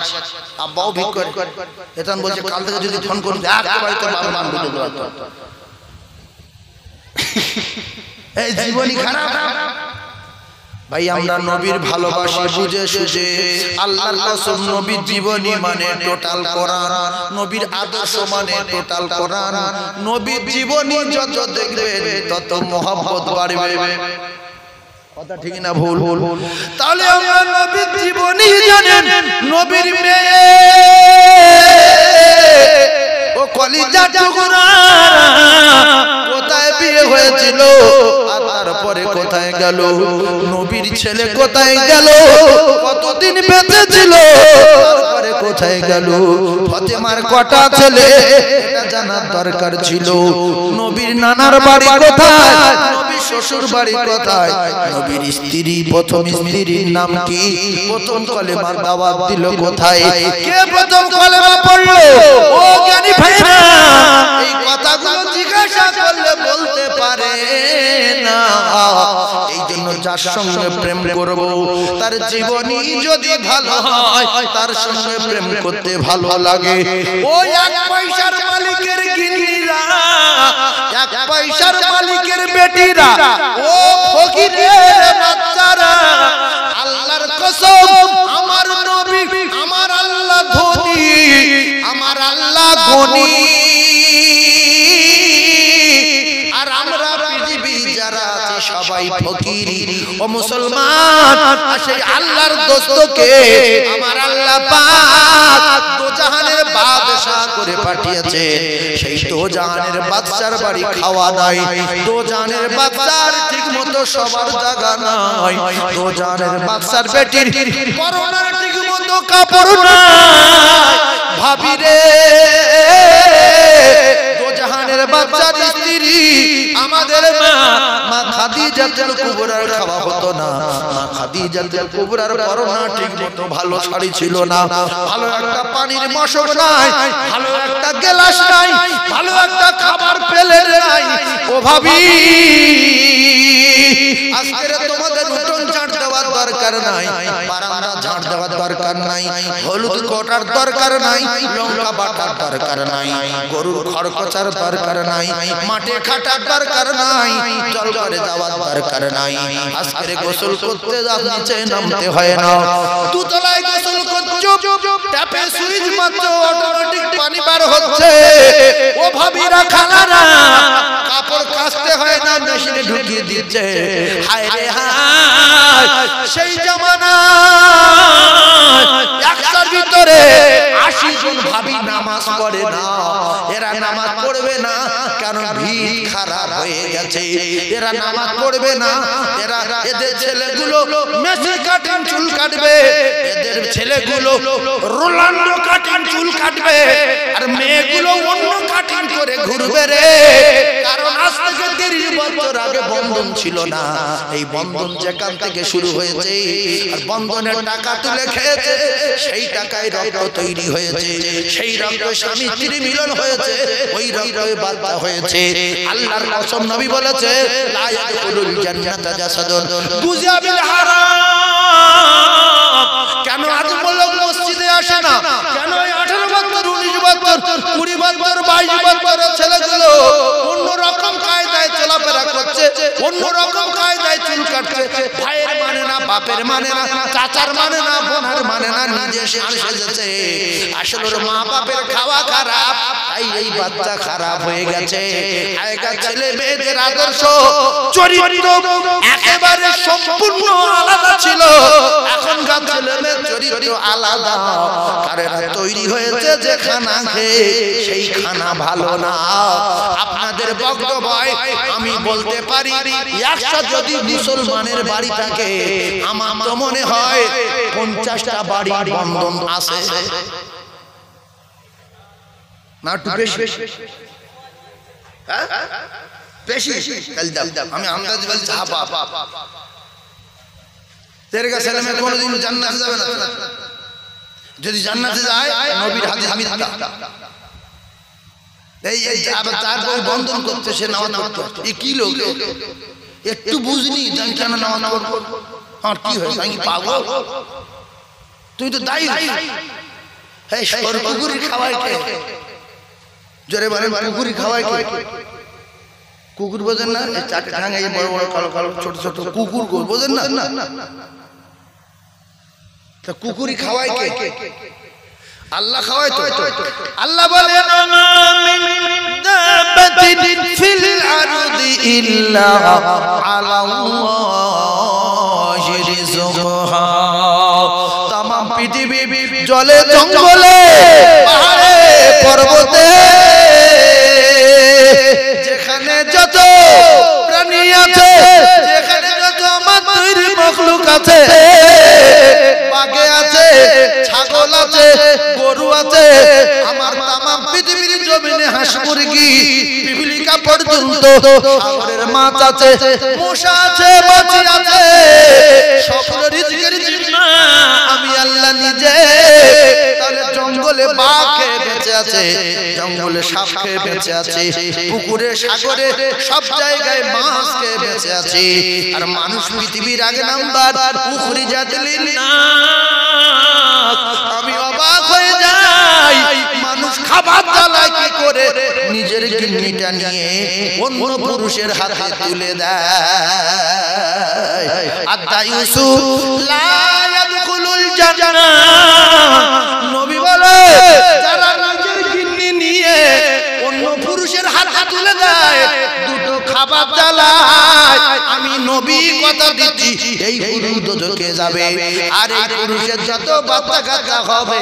আব্বাও ভিক করে। এখন বলছে কাল থেকে যদি ফোন করুন এই জীবনই খারাপ। ভাই আমরা নবীর ভালোবাসা বুঝে সুঝে, আল্লাহর কসম নবীর জীবনী মানে টোটাল কোরআন, নবীর আদর্শ মানে টোটাল কোরআন। নবীর জীবনী যত দেখবেন তত মহব্বত বাড়বে। কথা ঠিক না ভুল? তাহলে আমরা নবীর জীবনী জানেন, নবীর মেয়ে ও কলিজা টুকরা কোথায় বিয়ে হয়েছিল আর তারপরে কোথায় গেল? নবীর ছেলে কোথায় গেল? কতদিন বেঁচে ছিল তারপরে কোথায় গেল? ফাতেমার কটা ছেলে এটা জানার দরকার ছিল। নবীর নানার বাড়ি কোথায়? নবীর শ্বশুর বাড়ি কোথায়? নবীর স্ত্রী, প্রথম স্ত্রীর নাম কি? প্রথম কলেমার দাওয়াত দিল কোথায়? কে প্রথম কলেমা পড়লো? ও জ্ঞানী ভাইরা, এই কথাগুলো জিজ্ঞাসা করলে বলতে পারে না। এই জন্য যার সঙ্গে প্রেম করব তার জীবনী যদি ভালো হয় তার সঙ্গে প্রেম করতে ভালো লাগে। ওই 1 পয়সার মালিকের গিন্নিরা, 1 পয়সার মালিকের বেটিরা, ও ফকিরের বাচ্চারা, আল্লাহর কসম আমার নবী, আমার আল্লাহ ধনী, আমার আল্লাহ গনি, আর আমরা পৃথিবী যারা আছি সবাই ফকির। ও মুসলমান, সেই আল্লাহর দোস্তকে আমার আল্লাহ পাক দোজাহানের বাদশা করে পাঠিয়েছে। সেই দোজাহানের বাদশার বাড়ি খাওয়া নাই, দোজাহানের বাদশার ঠিকমতো সবার জায়গা নাই, দোজাহানের বাদশার বেটির পরনের ঠিকমতো কাপড় নাই। ভাবি রে, দোজাহানের বাচ্চার স্ত্রী আমাদের মা খাদিজাতুল কুবরার খাওয়া হতো না। মা খাদিজাতুল কুবরার পরনা ঠিকমতো ভালো শাড়ি ছিল না, ভালো একটা পানির মশক নাই, ভালো একটা গ্লাস নাই, ভালো একটা খাবার প্লেট নাই। ও ভাবি, আজকে তোমাদের উঠোন ঝাড় দেওয়ার দরকার নাই, বারান্দা ঝাড় দেওয়ার দরকার নাই, হলুদ কোটার দরকার নাই, লঙ্কা বাটার দরকার নাই, গরুর খড়কচার দরকার নাই, মাঠে খাটার দরকার নাই, জল করে যাওয়ার দরকার নাই। আজকে গোসল করতে নিচে নামতে হয় না, দুতলায় গোসল করছো, ট্যাপে সুইচ মারছো, অটোমেটিক পানি বার হচ্ছে। ও ভাবিরা, খালারা, কাপড় কাচতে হয় না, মেশিনে ঢুকিয়ে দিচ্ছে। হায় রে হায়, সেই জামানা 100 ভিতরে 80 জন ভাবি নামাজ পড়ে না। এরা নামাজ পড়বে না কারণ ভিড় খারাপ হয়ে গেছে। এরা নামাজ পড়বে না, এদের ছেলেগুলো মেসি কাটিং চুল কাটবে, এদের ছেলেগুলো রোনাল্ডো কাটিং চুল কাটবে, আর মেয়েগুলো অন্য কাটিং করে ঘুরবে রে। কারণ আজ থেকে 30 বছর আগে বন্ধন ছিল না। এই বন্ধন যেখান থেকে শুরু হয়েছে, আর বন্ধনের টাকা তুলে খেয়েছে, সেই টাকায় রক্ত তৈরি হয়েছে, সেই রক্ত স্বামী স্ত্রী মিলন হয়েছে, ওই রক্তে বাচ্চা হয়েছে। আল্লাহর কসম নবী বলেছে, লা ইয়াদখুলুল জান্নাতা জাসাদুন গুযিয়া বিল হারাম। কেন আজ লোক মসজিদে আসে না? কেন 18 বছর, 19 বছর, 20 বছর, 22 বছরের ছেলেগুলো অন্য রকম কায়দায় চলাফেরা করছে? অন্যরকম কায়দায় চুল কাটছে, ভাইয়ের মানে না, বাপের মানে না, চাচার মানে না, বোনের মানে না, নিজে সেজেছে। আসলে ওর মা বাপের খাওয়া খারাপ, তাই এই বাচ্চা খারাপ হয়ে গেছে। আগেকার ছেলে মেয়েদের আদর্শ চরিত্র একেবারে সম্পূর্ণ আলাদা ছিল, এখনকার ছেলে মেয়ের চরিত্র আলাদা। কারণ তৈরি হয়েছে যে খানা খেয়ে সেই খানা ভালো না। আপনাদের বক্তব্য আমি বলতে পারি, 100 যদি মুসলমানের বাড়ি থাকে, আমার তো মনে হয় 50টা বাড়ি বন্ধন আছে না? একটু বেশি বেশি আমি আন্দাজ বলছি। তেরগা ছেলে মেয়ে কোনোদিন জান্নাতে যাবে না। যদি জান্নাতে যায় নবীর হাদিস এই তারপর বন্ধন করতে সে নামাজ পড়তে, এ কি লোক একটু বুঝনি জানি কেন নামাজ পড়বো, আমার কি হয় আমি পাগল? তুই তো দায়ী। এই কুকুরি খাওয়াই কে? জোরে বলেন, কুকুরি খাওয়াই কে? কুকুর বোঝেন না? এই চারটে ঠ্যাং, এই বড় বড় কালো কালো ছোট ছোট কুকুর বোঝেন না? তা কুকুরি খাওয়াই কে? আল্লাহ খাওয়ায় তো। আল্লাহ বলে ফিল আরদি ইল্লা আলাল্লাহি রিজকুহা। तमाम পৃথিবী জলে জঙ্গলে পাহাড়ে পর্বতে যেখানে যত প্রাণী আছে, যেখানে যত আমার তৈরি মখলুক আছে, বাঘে আছে, ছাগল আছে, গরু আছে, আমার তামাম পৃথিবীর জমিনে হাঁস মুরগি পিপিলিকা পর্যন্ত, সাগরের মাছ আছে, মশা আছে, মাছি আছে, সকল রিজকের জন্য আমি আল্লাহ নিজে। তাহলে জঙ্গলে বাঘ খেয়ে বেঁচে আছে, জঙ্গলে সাপ খেয়ে বেঁচে আছে, পুকুরে সাগরে সব জায়গায় মাছ খেয়ে বেঁচে আছে। আর মানুষ পৃথিবীর আগে নাম্বার উখরিজাত লিন্নাস। আমি অবাক হয়ে যাই, মানুষ খাবার জ্বালায় কি করে নিজের কিডনিটা নিয়ে অন্য পুরুষের হাতে তুলে দেয়। আদায়ুসু লা ইয়াদখুলুল জান্নাহ। নবী বলে যারা নিজের কিডনি নিয়ে অন্য পুরুষের হাতে তুলে দেয়, দুটো খাবার জ্বালায়, আমি নবী কথা দিচ্ছি এই পুরুষ দোজখে যাবে। আর এই পুরুষের যত বাচ্চা কাচ্চা হবে,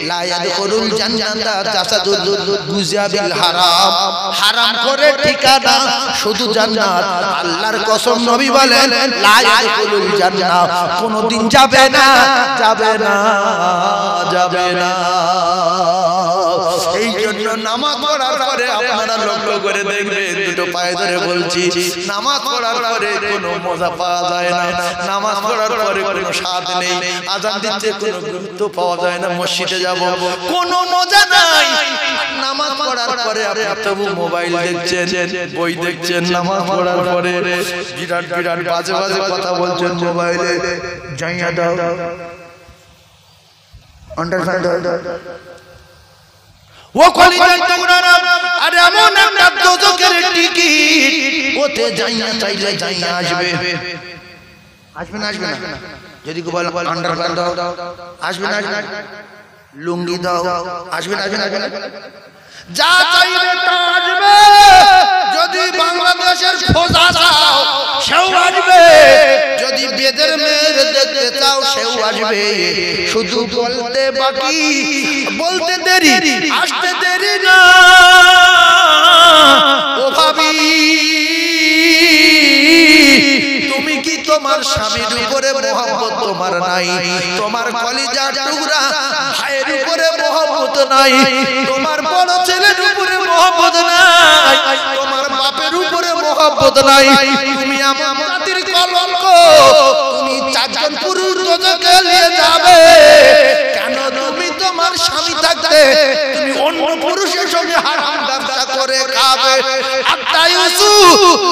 লা ইয়াদখুলুল জান্নাতা জাসাদুল গুজাবিল হারাম। হারাম করে ঠিকানা শুধু জান্নাত। আল্লাহর কসম নবী বলেন লা ইয়াদখুলুল জান্নাহ, কোনদিন যাবে না, যাবে না, যাবে না। এই জন্য নামাজ পড়ার পরে আপনারা লক্ষ্য করে দেখবেন, দুটো পায়ে ধরে বলছি, নামাজ পড়ার পরে কোনো মজা পাওয়া যায় না, নামাজ পড়ার পরে কোনো স্বাদ নেই, আজান দিচ্ছে কোনো গুরুত্ব পাওয়া যায় না, মসজিদে যাব কোনো মজা নাই। নামাজ পড়ার পরে আপনি তবু মোবাইল দেখছেন, বই দেখছেন, নামাজ পড়ার পরে বিরাট বিরাট বাজে বাজে কথা বলছেন মোবাইলে, জাইয়া দাও আন্ডারস্ট্যান্ড ও কলিজার টুকরারা। আরে এমন একটা দোজখের টিকিট, ওতে যাইয়া চাইলে যাইয়া আসবে, আসবে না, আসবে না। যদি কেউ বলে আন্ডারপ্যান্ট দাও, আসবে না, আসবে না। লুঙ্গি দাও, আসবে না, আসবে না, আসবে না। যা চাইবে তা আসবে। যদি বাংলাদেশের খোঁজা চাও সেও আসবে, যদি বেদের মেয়ের দেখতে চাও সেও আসবে। শুধু বলতে বাকি, বলতে দেরি, আসতে দেরি না। ও ভাবি, তুমি কি তোমার স্বামীর উপরে মহব্বত তোমার নাই? তোমার কলিজার টুকরা ভাইয়ের উপরে মহব্বত নাই? তোমার বড় ছেলের উপরে মহব্বত নাই? তোমার বাপের উপরে মহব্বত নাই? তুমি আমার জাতির কলঙ্ক। তুমি চারজন পুরুষ দোজখে নিয়ে যাবে কেন? তুমি তোমার স্বামী থাকতে তুমি অন্য পুরুষের সঙ্গে হারাম ব্যবসা করে খাবে। আত্তায়ুসু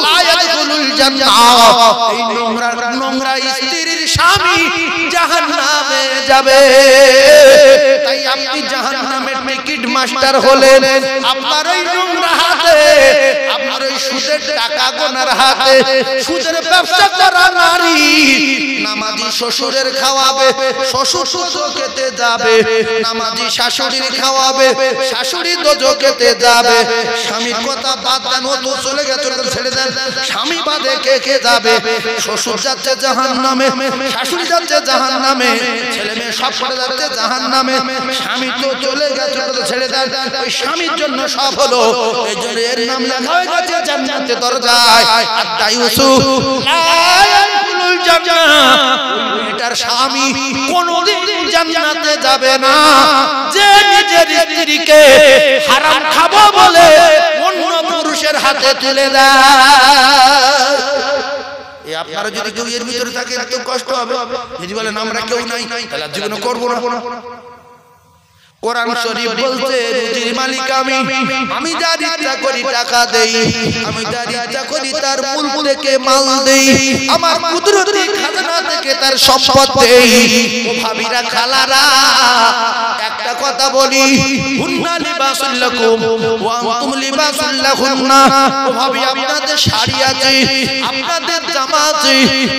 লা ইয়াদখুলুল জান্নাহ। এই নোংরা নোংরা স্ত্রীর স্বামী জাহান্নামে যাবে। তাই আপনি জাহান্নামের টিকিট মাস্টার হলেন আপনার ওই নোংরা হাতে, আপনার ওই সুদের টাকা গোনার হাতে সুদের ব্যবসা করা নারী নামাজি শ্বশুরের খাওয়াবে, শ্বশুর দোজখেতে যাবে। নামাজি শাশুড়ির খাওয়াবে, শাশুড়ি দোজখেতে যাবে। স্বামীর কথা বাদ দেন, ও তো চলে গেছে, ছেড়ে দেন। স্বামী বাদে কে কে যাবে? শ্বশুর যাচ্ছে জাহান্নামে, শাশুড়ি যাচ্ছে জাহান্নামে, ছেলে মেয়ে সব পড়ে যাচ্ছে জাহান্নামে। স্বামী তো চলে গেছে, ছেড়ে দেন। ওই স্বামীর জন্য সব হলো, এই জন্য এর নাম লেখা হয়ে গেছে জান্নাতের দরজায়। আত্মা ইউসুফ এটার স্বামী কোনদিন জান্নাতে যাবে না যে নিজের স্ত্রীকে হারাম খাবো বলে অন্য পুরুষের হাতে তুলে দেয়। আপনারা যদি কেউ এর ভিতরে থাকেন তো কষ্ট হবে। যদি বলেন আমরা কেউ নাই, তাহলে জীবনে করবো না। কোরআন শরীফ বলছে রুজির মালিক আমি, আমি যার ইচ্ছা করি টাকা দেই, আমি যার ইচ্ছা করি তার মূল থেকে মাল দেই, আমার কুদরতি খাজনা থেকে তার সম্পদ দেই। ও ভাবিরা খালারা একটা কথা বলি, হুন্না লিবাসুল লাকুম ওয়া আনতুম লিবাসুল লাহুন্না। ও ভাবি আপনাদের শাড়ি আছে, আপনাদের জামা আছে,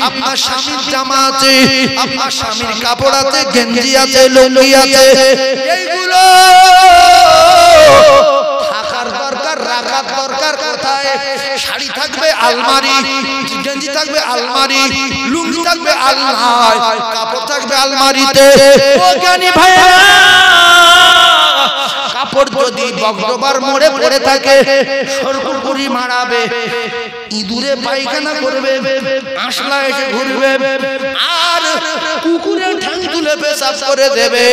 আপনার স্বামীর জামা আছে, আপনার স্বামীর কাপড় আছে, গেঞ্জি আছে, লুঙ্গি আছে, এইগুলো থাকার দরকার, রাখার দরকার কোথায়? শাড়ি থাকবে আলমারি, গেঞ্জি থাকবে আলমারি, লুঙ্গি থাকবে আলমারি, কাপড় থাকবে আলমারিতে। ও জ্ঞানী ভাইরা, কাপড় যদি বগডোবার মোড়ে পড়ে থাকে সরকুকুরি মারাবে, ইঁদুরে পায়খানা করবে, আঁশলা এসে ঘুরবে, আর কুকুরে ঠ্যাং তুলে পেশাব করে দেবে।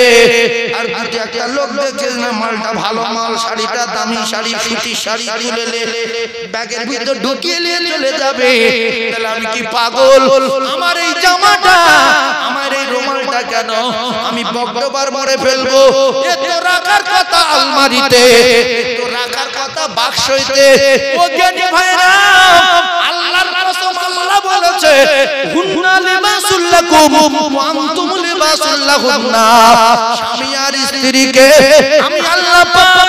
আর যদি একটা লোক দেখে মালটা ভালো মাল, শাড়িটা দামি শাড়ি, সুতির শাড়ি তুলে ব্যাগের ভিতর ঢুকিয়ে নিয়ে চলে যাবে, তাহলে আমি কি পাগল? আমার এই জামাটা, আমার এই রুমালটা কেন আমি বগডোবার মোড়ে ফেলবো? এ তো রাখার কথা আলমারিতে, তো রাখার কথা বাক্সইতে। ও জ্ঞানী ভাইরা, আল্লাহর কসম, আল্লাহ বলেছে হুন্না লিবাসুল লাকুম ওয়া আনতুম লিবাসুল লাহুন্না। স্বামী আর স্ত্রীকে আমি আল্লাহ পাক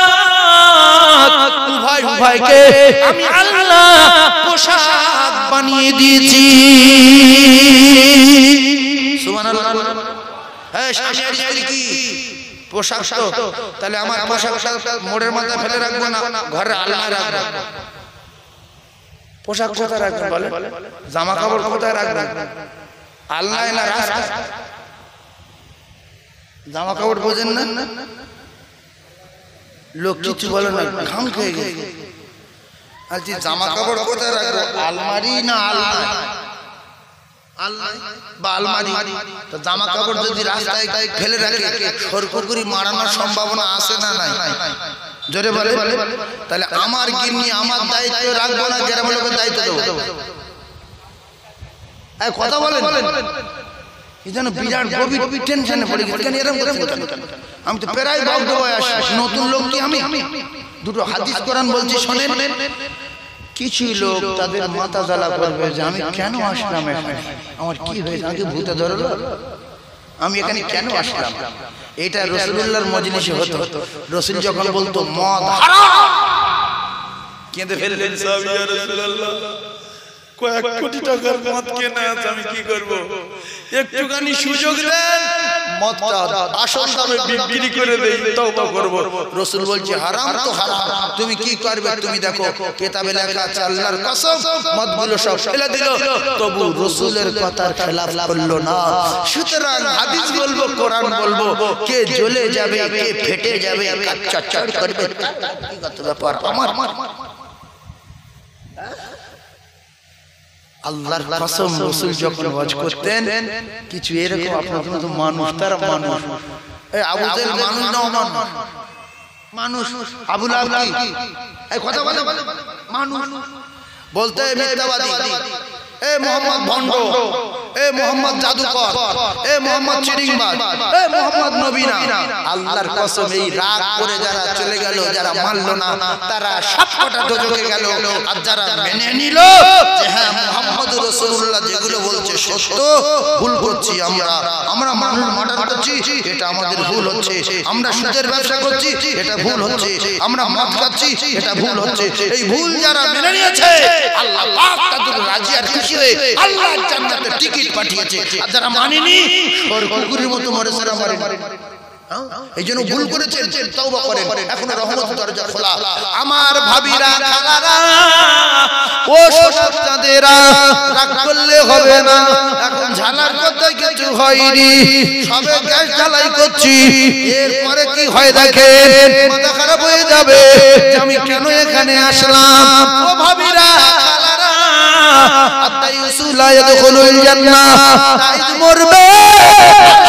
উভয় উভয়কে আমি আল্লাহ পোশাক বানিয়ে দিয়েছি। সুবহানাল্লাহ। হ্যাঁ, স্বামী আর স্ত্রী কি পোশাক? তো তাহলে আমার পোশাকটা মোড়ের মাথায় ফেলে রাখবো না, ঘরে আলমারি রাখবো। পোশাক কোথায় রাখবেন বলে? জামা কাপড় কোথায় রাখবেন? আলনায় না রাস্তায়? জামা কাপড় বোঝেন না? লোক কিছু বলে না, ঘাম খেয়ে গেছে। আচ্ছা, জামা কাপড় কোথায় রাখবো? আলমারি না আলনায়? আলনায় বা আলমারি। তো জামা কাপড় যদি রাস্তায় ফেলে রাখে সরকুকুরি মারানোর সম্ভাবনা আছে না নাই? জোরে বলে। তাহলে আমার গিন্নি আমার দায়িত্ব রাখবো না, গ্রামের লোকের দায়িত্ব দেবো? কথা বলেন। এই জন্য বিরাট গভীর টেনশনে পড়ে গেছে। কেন এরকম করছেন? আমি তো প্রায় বক্তব্য আসি, নতুন লোক কি আমি? দুটো হাদিস কোরআন বলছি শোনেন। কিছু লোক তাদের মাথা জ্বালা করবে যে আমি কেন আসলাম এখানে, আমার কি হয়েছে, আমাকে ভূতে ধরলো, আমি এখানে কেন আসলাম? এটা রাসূলুল্লাহর মজলিসে হতো। রাসূল যখন বলতো মদ হারাম, কেঁদে ফেললেন সাহাবী, ইয়া রাসূলুল্লাহ কয়েক কোটি টাকার মদ কেনা আছে, আমি কি করব? একটুখানি সুযোগ দেন, মদটা আসল দামে বিক্রি করে দেই, তওবা করব। রাসূল বলছে হারাম তো হারাম, তুমি কি করবে? তুমি দেখো কিতাবে লেখা আছে, আল্লাহর কসম মদগুলো সব ফেলে দিল, তবু রাসূলের কথার খেলাফ করলো না। সুতরাং হাদিস বলবো, কোরআন বলবো, কে জ্বলে যাবে, কে ফেটে যাবে, চটচট করবে, কি কত ব্যাপার আমার। আল্লাহর কসম, রাসূল যখন ওয়াজ করতেন কিছু এরকম আপনাদের মতো মানুষ, তারা মানুষ, এই আবু জাহেল মানুষ না মানুষ, আবু লাহাব কি এই কথা বলে মানুষ বলতে মিথ্যাবাদী, এ মোহাম্মদ ভণ্ড, এ মোহাম্মদ জাদুকর, এ মোহাম্মদ চিটিংবাজ, এ মোহাম্মদ নবী আল্লাহর কসম এই রাগ করে যারা চলে গেল, যারা মানলো না, তারা সবকটা দোজখে গেল। আর যারা মেনে নিল যে হ্যাঁ মুহাম্মদুর রাসূলুল্লাহ যেগুলো বলছে সত্য, ভুল করছি আমরা মানুষ মার্ডার করছি, এটা আমাদের ভুল হচ্ছে, আমরা সুদের ব্যবসা করছি, এটা ভুল হচ্ছে, আমরা মদ খাচ্ছি, এটা ভুল হচ্ছে, এই ভুল যারা মেনে নিয়েছে আল্লাহ পাক তাদের রাজি আর খুশি হয়ে আল্লাহ জান্নাতের টিকিট পাঠিয়েছে। আর যারা মানেনি কুকুরের মতো মরেছে, এই জন্য ভুল করেছেন, তওবা করেন, এখনো রহমতের দরজা খোলা। আমার ভাবিরা খালারা ও সস্তাদেরা রাগ করলে হবে না, এখন ঝালার কথা কিছু হয়নি, সবে গ্যাস জ্বালাই করছি, এরপরে কি হয় দেখেন, মাথা খারাপ হয়ে যাবে যে আমি কেন এখানে আসলাম। ও ভাবিরা খালারা আতাইসু লা ইয়াদখুলুল জান্নাহ, তাই মরবে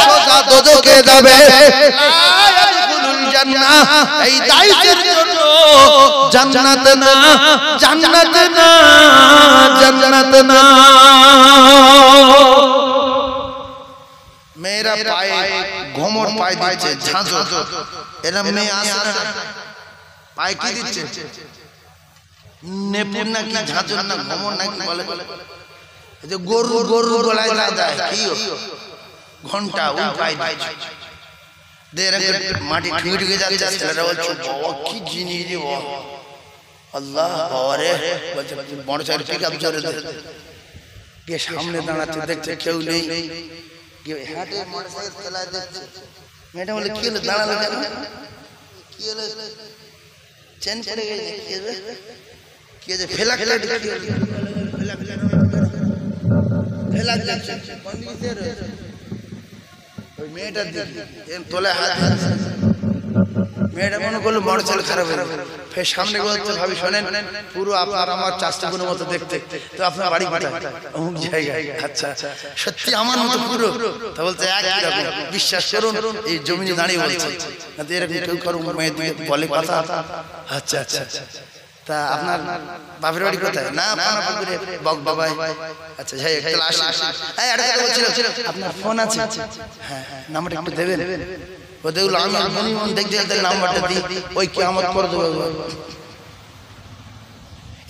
সোজা দোজখে যাবে, লা ইয়াদখুলুল জান্নাহ, এই দায়িত্বের জন্য জান্নাত না, জান্নাত না, জান্নাত না। মেয়েরা পায়ে ঘোমর পায়ে দিচ্ছে, ঝাঁঝো, এরা মেয়ে আসে না, পায়ে কি দিচ্ছে, নেপুর নাকি ঝাঁঝর না ঘোমর নাকি বলে, এই যে গরুর গলায় যায় কি ঘন্টা, ওই পায়ে দিচ্ছে, মাটি ঠুকে যাচ্ছে, ছেলেরা বলছে বাবা কি জিনিস রে বাবা, আল্লাহ বাবা রে, বলছে বড় চারি পিকআপ জোরে কে সামনে দাঁড়াচ্ছে, দেখছে কেউ নেই, হাটে মোটরসাইকেল চালায় দেখছে, মেয়েটা বলে কি হলো দাঁড়ালো কেন, কি হলো চেন পড়ে গেছে, কি হয়েছে, ফেলা ফেলা ফেলা যাচ্ছে, ওই মেয়েটার দিকে তোলে হাত, মেয়েটা মনে করলো মোটরসাইকেল খারাপ হয়ে গেল, ফের সামনে বলছে ভাবি শোনেন পুরো আপনার আমার চাষটা কোনো মতো দেখতে, তো আপনার বাড়ি কোথায়, অমুক জায়গায়, আচ্ছা সত্যি আমার মতো পুরো, তা বলছে একই রকম, বিশ্বাস করুন এই জমিনে দাঁড়িয়ে বলছে, এরকম কেউ কারো মেয়ের দিকে বলে কথা, আচ্ছা আচ্ছা তা আপনার বাপের বাড়ি কোথায়, না পানাপুকুরে বক বাবাই, আচ্ছা যাই একটু আসি, এই একটা কথা বলছিলাম আপনার ফোন আছে, হ্যাঁ নাম্বারটা একটু দেবেন, ও দেখলো আমি দেখতে দেখতে নাম্বারটা দিই, ওই কিয়ামত করে দেবো।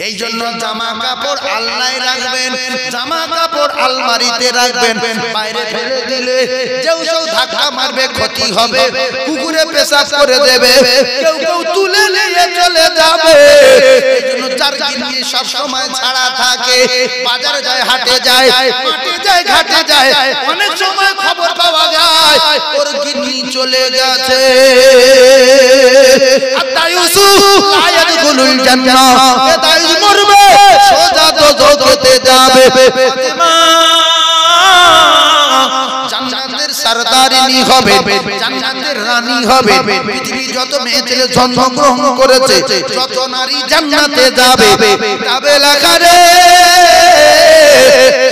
এই জন্য জামা কাপড় আলনায় রাখবেন, জামা কাপড় আলমারিতে রাখবেন, বাইরে ফেলে দিলে কেউ কেউ ধাক্কা মারবে, ক্ষতি হবে, কুকুরে পেশাব করে দেবে, কেউ কেউ তুলে নিয়ে চলে যাবে। এই জন্য যার গিন্নি সব সময় ছাড়া থাকে, বাজারে যায়, হাটে যায়, মাঠে যায়, ঘাটে যায়, অনেক সময় খবর পাওয়া যায় ওর গিন্নি চলে গেছে, আতাইসু লা ইয়াদখুলুল জান্নাহ, মরবে সোজা দোজখে যাবে, জান্নাতের সরদারিনী হবে, জান্নাতের রানী হবে, পৃথিবীর যত মেয়ে ছেলে জন্মগ্রহণ করেছে যত নারী জান্নাতে যাবে, যাবে লেখা রে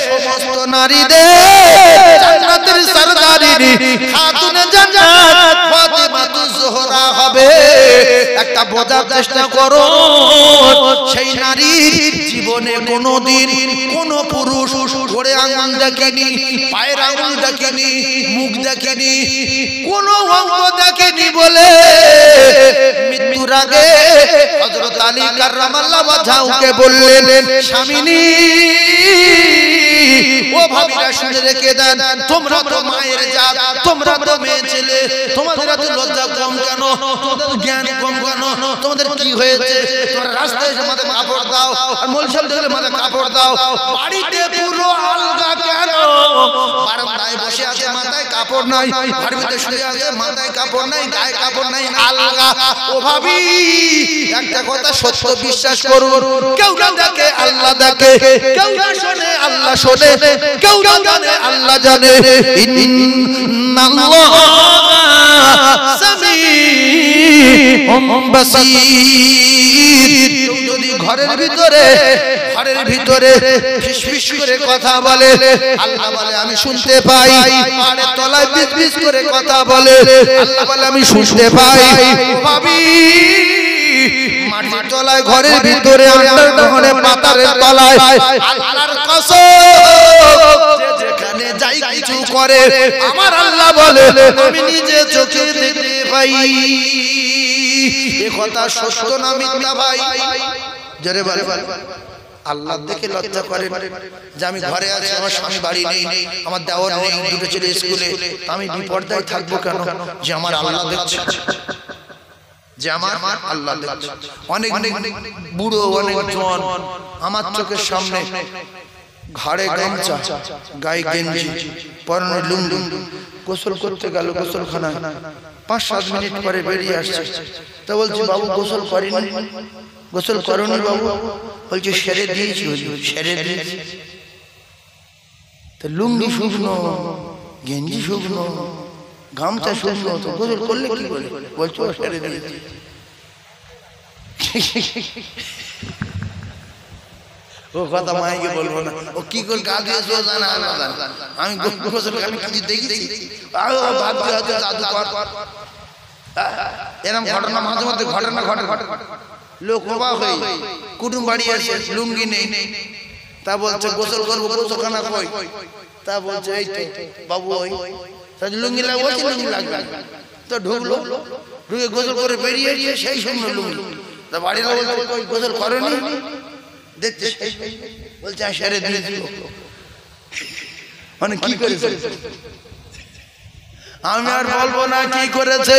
সমস্ত নারীদের জান্নাতের সরদারিনী খাতুনে জান্নাত ফাতেমাতুজ জোহরা হবে। একটা বোঝার চেষ্টা করো, সেই নারীর জীবনে কোনোদিন কোন পুরুষ ঘোড়ে আঙুল দেখেনি, পায়ের আঙুল দেখেনি, মুখ দেখেনি, কোন অঙ্গ দেখেনি বলে মৃত্যুর আগে হযরত আলী কাররামাল্লাহু ওয়াজহাকে বললেন, স্বামিনী ও ভাবিরা শুনে রেখে দেন, তোমরা তো মায়ের জাত, তোমরা তো মেয়ে ছেলে, তোমাদের এত লজ্জা কম কেন, তোমাদের জ্ঞান কম কেন, তোমাদের কি হয়েছে, তোমরা রাস্তায় এসে মাথায় কাপড় দাও, আর মলসাল দেখলে মাথায় কাপড় দাও, বাড়িতে পুরো আলগা কেন, বারান্দায় বসে আছে মাথায় কাপড় নাই, বাড়ির ভিতরে শুয়ে আছে মাথায় কাপড় নাই, গায়ে কাপড় নাই, আলগা। ও ভাবি একটা কথা সত্য বিশ্বাস করুন, কেউ না দেখে আল্লাহ দেখে, কেউ না শোনে আল্লাহ শোনে, কেউ না জানে আল্লাহ জানে, ইন্নাল্লাহ সামিউম বাসীর। যদি ঘরের ভিতরে ফিসফিস করে কথা বলে, আল্লাহ বলে আমি শুনতে পাই, পাড়ের তলায় ফিসফিস করে কথা বলে, আল্লাহ বলে আমি শুনতে পাই। ভাবি মাটির তলায়, ঘরের ভিতরে, আন্ডারগ্রাউন্ডে, পাতারের তলায়, আল্লাহর কসম যেখানে যাই যাই কিছু করে আমার আল্লাহ বলে আমি নিজে চোখে দেখতে পাই। এ কথা সত্য না মিথ্যা ভাই? জোরে বলে। আল্লাহ দেখে লজ্জা করে যে আমি ঘরে আছি, আমার স্বামী বাড়ি নেই, আমার দেওয়ার নেই, দুটো ছেলে স্কুলে, আমি বিপর্দায় থাকবো কেন? যে আমার আল্লাহ দেখছে, যে আমার আল্লাহ দেখছে। অনেক বুড়ো অনেক জন আমার চোখের সামনে ঘাড়ে গামছা, গায়ে গেঞ্জি, পরনে লুঙ্গি, গোসল করতে গেল গোসলখানা, 5-7 মিনিট পরে বেরিয়ে আসছে। তা বলছি বাবু গোসল করেনি? গোসল করনি বাবু? বলছে সেরে দিয়েছি, সেরে দিয়েছি। তো লুঙ্গি শুকনো, গেঞ্জি শুকনো, গামছা শুকনো, তো গোসল করলে কি করে? বলছে ও সেরে দিয়েছি। ও কথা মাইকে বলবো না, ও কি করে গা দিয়েছে ও জানা, আমি গোসল আমি কিছু দেখেছি? ভাবছি হয়তো জাদু কর। এরকম ঘটনা মাঝে মধ্যে ঘটনা ঘটে। লোক অবাক হয়ে কুটুম বাড়ি আসে, লুঙ্গি নেই, তা বলছে গোসল করবো, গোসলখানা কই? তা বলছে এই তো বাবু ওই লুঙ্গি লাগবে, লুঙ্গি লাগবে। তো ঢুকলো, ঢুকে গোসল করে বেরিয়ে গিয়ে সেই শুকনো লুঙ্গি। তা বাড়ির লোক বলছে কই গোসল করেনি? দেখতে বলছে সেরে দিয়েছি। মানে কি করেছে? আমি আর বলবো না কি করেছে।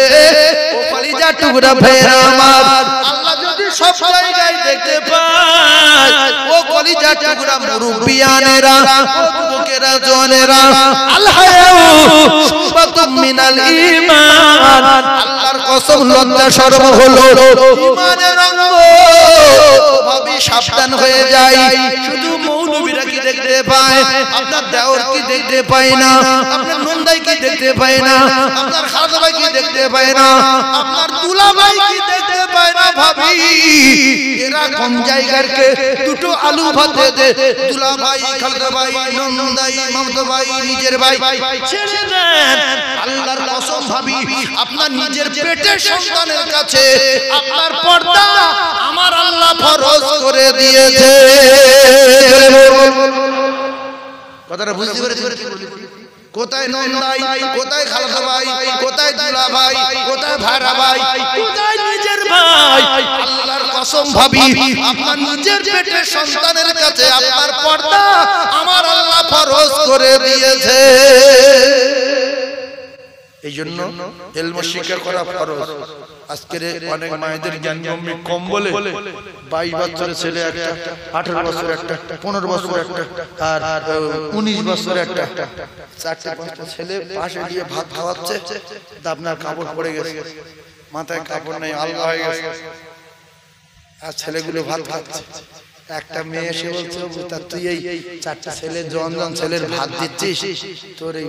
ও কলিজার টুকরা ভাইরা আমার, আল্লাহ যদি সব জায়গায় দেখতে পায়, ও কলিজার টুকরা মুরব্বিয়ানেরা, ও যুবকেরা, জওয়ানেরা, আল্লাহ সুবাতুম মিনাল ঈমান, আল্লাহর কসম লজ্জা শরম হলো ঈমানের অঙ্গ। ভাবি সাবধান হয়ে যায়। শুধু মৌলবীরা কি দেখতে পায়, আপনার দেওর কি দেখতে পায় না, আপনার নন্দাই কি দেখতে পায় না, আপনার খালা ভাই কি দেখতে পায় না, আপনার দুলা ভাই কি দেখতে পায় না। ভাবি এরা কোন জায়গার কে? দুটো আলু ভাতে দে, দুলা ভাই, খালা ভাই, নন্দাই, মামতো ভাই, নিজের ভাই ছেড়ে দেন। আল্লাহর কসম ভাবি আপনার নিজের পেটের সন্তানের কাছে আপনার পর্দা আমার আল্লাহ ফরজ করে দিয়েছে। কথাটা বুঝতে পেরেছেন? কোথায় নন্দাই, কোথায় খালাতো ভাই, কোথায় দুলা ভাই, কোথায় ভাড়া ভাই, কোথায় নিজের ভাই? আল্লাহর কসম ভাবি আপনার নিজের পেটের সন্তানের কাছে আপনার পর্দা আমার আল্লাহ ফরজ করে দিয়েছে। এই জন্য ইলম শিক্ষা করা ফরজ। আজকের অনেক মায়েদের জ্ঞান কম বলে 22 বছরের ছেলে একটা, 18 বছর একটা, 15 বছর একটা, আর 19 বছর একটা, 4-5টা ছেলে পাশে দিয়ে ভাত খাওয়াচ্ছে। আপনার কাপড় পড়ে গেছে, মাথায় কাপড় নেই, আলগা হয়ে গেছে, আর ছেলেগুলো ভাত খাচ্ছে। একটা মেয়ে এসে বলছে তুই এই 4টা ছেলে, জন ছেলের ভাত দিচ্ছিস, তোর এই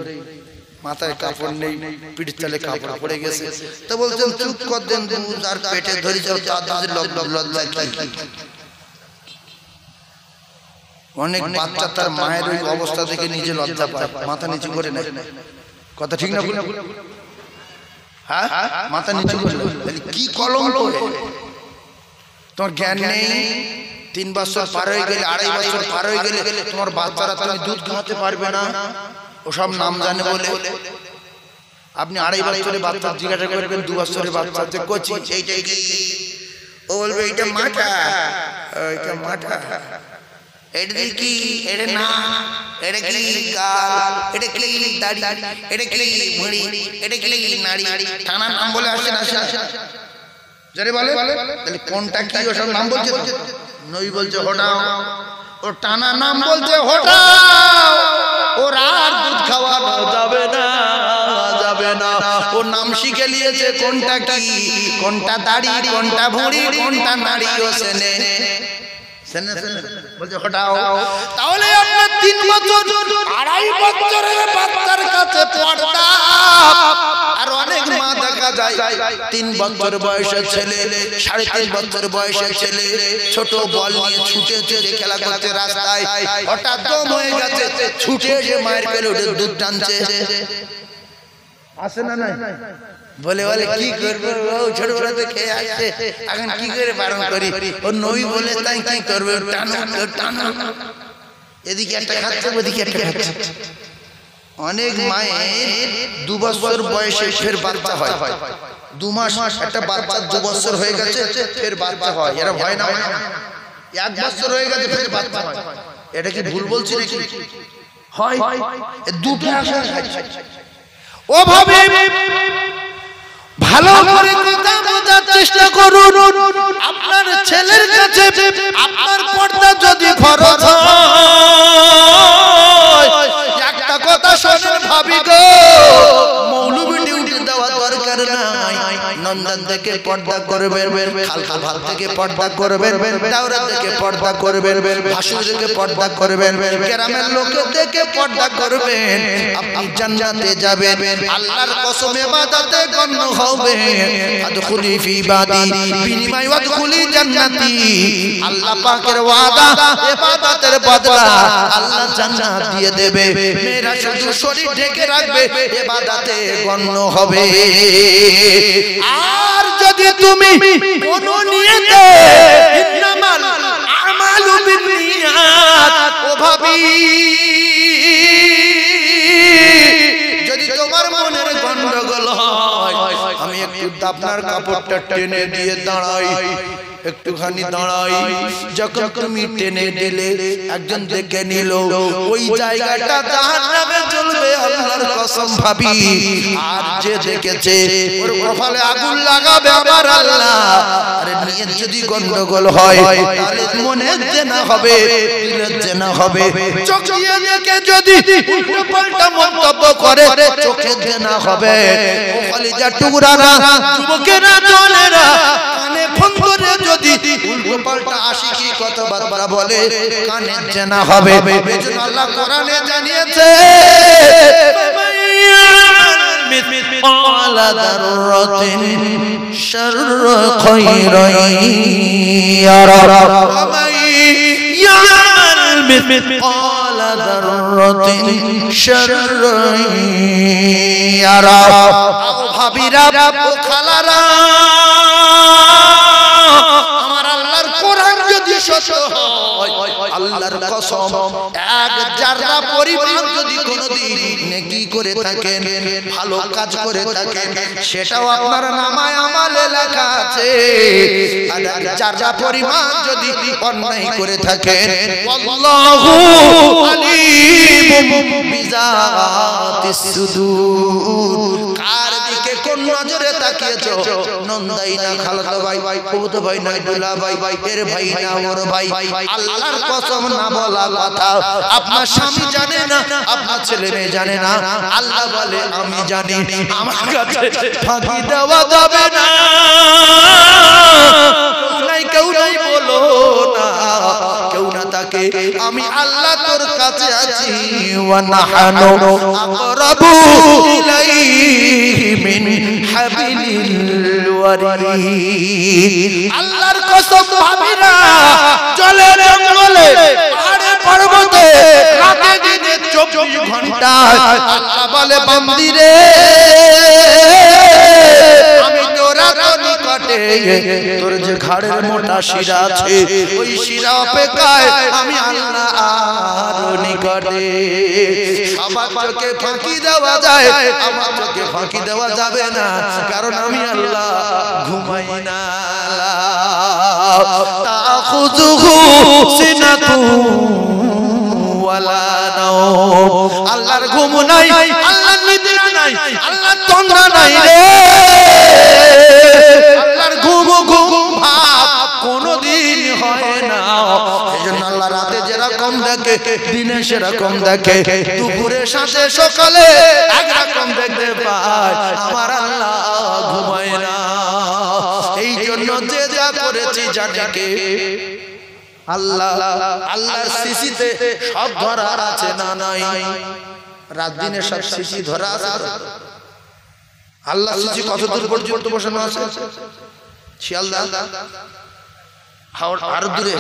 মাথায় কাপড় নেই, পিঠের তলে কাপড় পড়ে গেছে। তো বলছেন চুপ কর দেন, আর পেটে ধরে যাও, তাদের লজ্জা কি? অনেক বাচ্চা তার মায়ের ওই অবস্থা থেকে নিজে লজ্জা পায়, মাথা নিচু করে নেয়। কথা ঠিক না? হ্যাঁ, মাথা নিচু করে কি কলঙ্ক! তোমার জ্ঞান নেই। 3 বছর পার হয়ে গেলে, 2.5 বছর পার হয়ে গেলে তোমার বাচ্চারা তুমি দুধ খাওয়াতে পারবে না, ওসব নাম জানে বলে। আপনি 2.5 বছরের বাচ্চা জিজ্ঞাসা করবেন 2 বছরের বাচ্চাকে কোচি এইটা কি, ও বলবে এটা মাঠা, এটা মাঠা, এটা কি, এটা না, এটা কি গাল, এটা কি দাড়ি, এটা কি মুড়ি, এটা কি নাড়ি, টানা নাম বলে আসে না? জোরে বলে। তাহলে কোনটা কি ওসব নাম বলছে? নবী বলছে হটাও। ও টানা নাম বলছে হটাও, ওর আর দুধ খাওয়ানো যাবে না, যাবে না। ও নাম শিখে নিয়েছে কোনটা কি, কোনটা দাড়ি, কোনটা ভুঁড়ি, কোনটা নাড়ি, ও সেনে বলছে হটাও। তাহলে আপনার 3 বছর 2.5 বছরের বাচ্চার কাছে পর্দা। আর অনেক মা দেখা যায় 3 বছর বয়সের ছেলে, 3.5 বছর বয়সের ছেলে ছোট বল নিয়ে ছুটে ছুটে খেলা করতে রাস্তায়, হঠাৎ দম হয়ে গেছে, ছুটে এসে মায়ের কোলে উঠে দুধ টানছে। আসে না? নাই বলে বলে কি করবে, ও ছোটবেলাতে খেয়ে আসছে, এখন কি করে বারণ করি? ও নবী বলে তাই কি করবে? টানো টানো, এদিকে একটা খাচ্ছে, ওদিকে একটা খাচ্ছে। অনেক মায়ের 2 বছর বয়সে ফের বাচ্চা হয়, 2 মাস একটা বাচ্চা 2 বছর হয়ে গেছে ফের বাচ্চা হয়, এরা ভয় না? 1 বছর হয়ে গেছে ফের বাচ্চা হয়, এটা কি ভুল বলছি নাকি? হয়, দুটো ও ভাবে ভালো করে কথা বোঝার চেষ্টা করুন। আপনার ছেলের কাছে আপনার পর্দা যদি ফরজ হয়, একটা কথা শোনেন ভাবি গো, মৌলবি ডিউটি দেওয়া দরকার নাই। নন্দন থেকে পর্দা করবেন, খালকা ভাত থেকে পর্দা করবেন, দাওরা থেকে পর্দা করবেন, ভাসুর থেকে পর্দা করবেন, গ্রামের লোকের থেকে পর্দা করবেন, আপনি জান্নাতে যাবেন। আল্লাহর কসম ইবাদতে গণ্য হবে। আদখুলি ফি ইবাদি বিনিময় ওয়াদখুলি জান্নাতি। আল্লাহ পাকের ওয়াদা, ইবাদতের বদলা আল্লাহ জান্নাত দিয়ে দেবে। মেয়েরা শুধু শরীর ঢেকে রাখবে, ইবাদতে গণ্য হবে। আর যদি তুমি কোন নিয়তে ইন্নামাল আমালু বিনিয়াত, ও ভাবি যদি তোমার মনের গন্ডগোল হয়, আমি একটু আপনার কাপড়টা টেনে দিয়ে দাঁড়াই, একটুখানি দাঁড়াই, যখন তুমি টেনে দিলে একজন দেখে নিল, ওই জায়গাটা জাহান্নামে জ্বলবে আল্লাহর কসম ভাবি। আর যে দেখেছে ওর কপালে আগুন লাগাবে আমার আল্লাহ। আরে নিয়ত যদি গন্ডগোল হয় তাহলে মনে জেনা হবে, দিলের জেনা হবে। চোখে দেখে যদি উল্টোপাল্টা মন্তব্য করে চোখে জেনা হবে। ও কলিজা টুকরারা, যুবকেরা, জওয়ানেরা, কানে ফোন করে যদি উল্টোপাল্টা আশিকি কথাবার্তা বলে কানে জেনা হবে। এজন্য আল্লাহ কোরআনে জানিয়েছে, মিথকাল যাররাতিন শাররা খায়রান ইয়ারা ওয়া মান ইয়ামাল মিথকাল যাররাতিন শাররান ইয়ারা। ও ভাবিরা, ও খালারা, আমার আল্লাহর কোরআন যদি সত্য হয়, আল্লাহর কসম এক যারা পরিমাণ যদি কোনদিন নেকি করে থাকেন, ভালো কাজ করে থাকেন, সেটাও আপনার নামায় আমালে লেখা আছে। আর যারা পরিমাণ যদি অন্যায় করে থাকেন, আল্লাহু আলিমুম বিজাতিস সুদূর। কার দিকে কোন নজরে তাকিয়েছো? নন্দাই না খালাতো ভাই, ফুফুতো ভাই না, দুলা ভাই, এর ভাই না, ওর ভাই। আল্লাহর কসম না বলা কথা আপনার স্বামী জানে না, আপনার ছেলে মেয়ে জানে না। আল্লাহ বলে আমি জানি, আমার কাছে ফাঁকি দেওয়া যাবে না। কেউ নাই বলো না, কেউ না তাকে, আমি আল্লাহ তোর কাছে আছি। ওয়া নাহানু আকরাবু ইলাইহি মিন হাবিলিল ওয়ারিদ। আল্লাহর কসম ভাবিরা, জলে জঙ্গলে, পাহাড়ে পর্বতে, রাতে দিনে 24 ঘন্টা আল্লাহ বলে বান্দি রে, আমি তোরা নিকটে, তোর যে ঘাড়ের মোটা শিরা আছে ওই শিরা অপেক্ষায় আমি আল্লাহ আরো নিকটে। সবার চোখে ফাঁকি দেওয়া যায়, আমার চোখে ফাঁকি দেওয়া যাবে না, কারণ আমি আল্লাহ ঘুমাই না। তাখুযুহু সিনাতু ওয়ালা নাওম। আল্লাহর ঘুম নাই, আল্লাহর নিদ্রা নাই, আল্লাহর তন্দ্রা নাই রে। আল্লাহর ঘুম ভাব কোনদিন হয় না। এজন্য আল্লাহ রাতে যেরকম দেখে, দিনে সেরকম দেখে, দুপুরে সাথে সকালে একরকম দেখতে পায়। আমার আল্লাহ ঘুমায় না। এই জন্য যে যা করেছি জানে কে? আল্লাহ। আল্লাহর সিসিতে সব ধরা আছে না নাই? রাত দিনে সব সিসি ধরা আছে। আল্লাহ সিসি কত দূর পর্যন্ত বসানো আছে? শিয়ালদা আরো দূরে,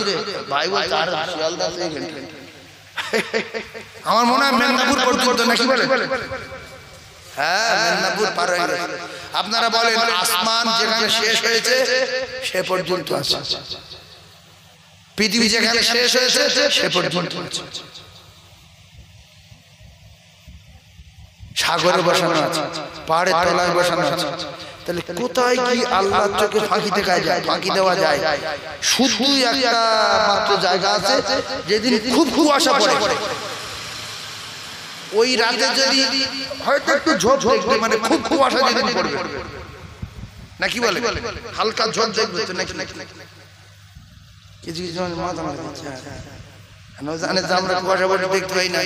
ভাই বলছে আর শিয়ালদা থেকে আমার মনে হয় মেদিনীপুর পর্যন্ত, নাকি বলে? হ্যাঁ, মেদিনীপুর পার হয়ে গেছে। আপনারা বলেন আসমান যেখানে শেষ হয়েছে সে পর্যন্ত আছে, পৃথিবী যেখানে শেষ হয়েছে সে পর্যন্ত আছে। সাগরে বসানো আছে, পাহাড়ের তলায় বসানো আছে। তাহলে কোথায় কি আল্লাহর চোখে ফাঁকি দেখা যায়, ফাঁকি দেওয়া যায়? শুধু একটা মাত্র জায়গা আছে যেদিন খুব কুয়াশা পড়ে, ওই রাতে যদি হয়তো একটু ঝোপ দেখবে, মানে খুব কুয়াশা যেদিন পড়বে, নাকি বলে হালকা ঝোপ দেখবে তো নাকি, কিছু কিছু মাথা মাথা দিচ্ছে, জানে যে আমরা কুয়াশা পড়ে দেখতে পাই না,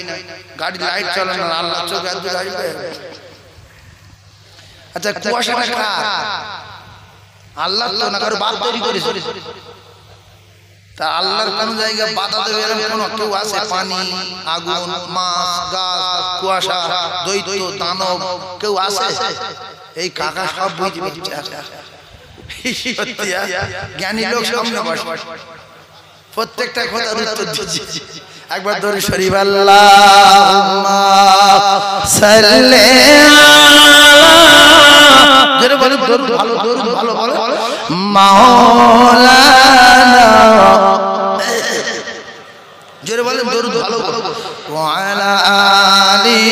গাড়ি লাইট চালানো না, আল্লাহ চোখে এত গাড়ি পায়। আচ্ছা কুয়াশাটা কার? আল্লাহ তো না, কারো বাপ তৈরি করেছে। তা আল্লাহর কোন জায়গায় বাধা দেবে এরকম কেউ আছে? পানি, আগুন, মাছ, গাছ, কুয়াশা, দৈত্য, দানব কেউ আছে? এই কাকা সব বুঝতে পারছে। জ্ঞানী লোক সামনে বসে, প্রত্যেকটা কথার উত্তর দিচ্ছি। একবার ধরে শরীফ আল্লাহুম্মা সাল্লি আলা, ভালো ভালো ভালো মাওলানা, জোরে বলেন দরুদ ভালো ভালো, ওয়া আলা আলি।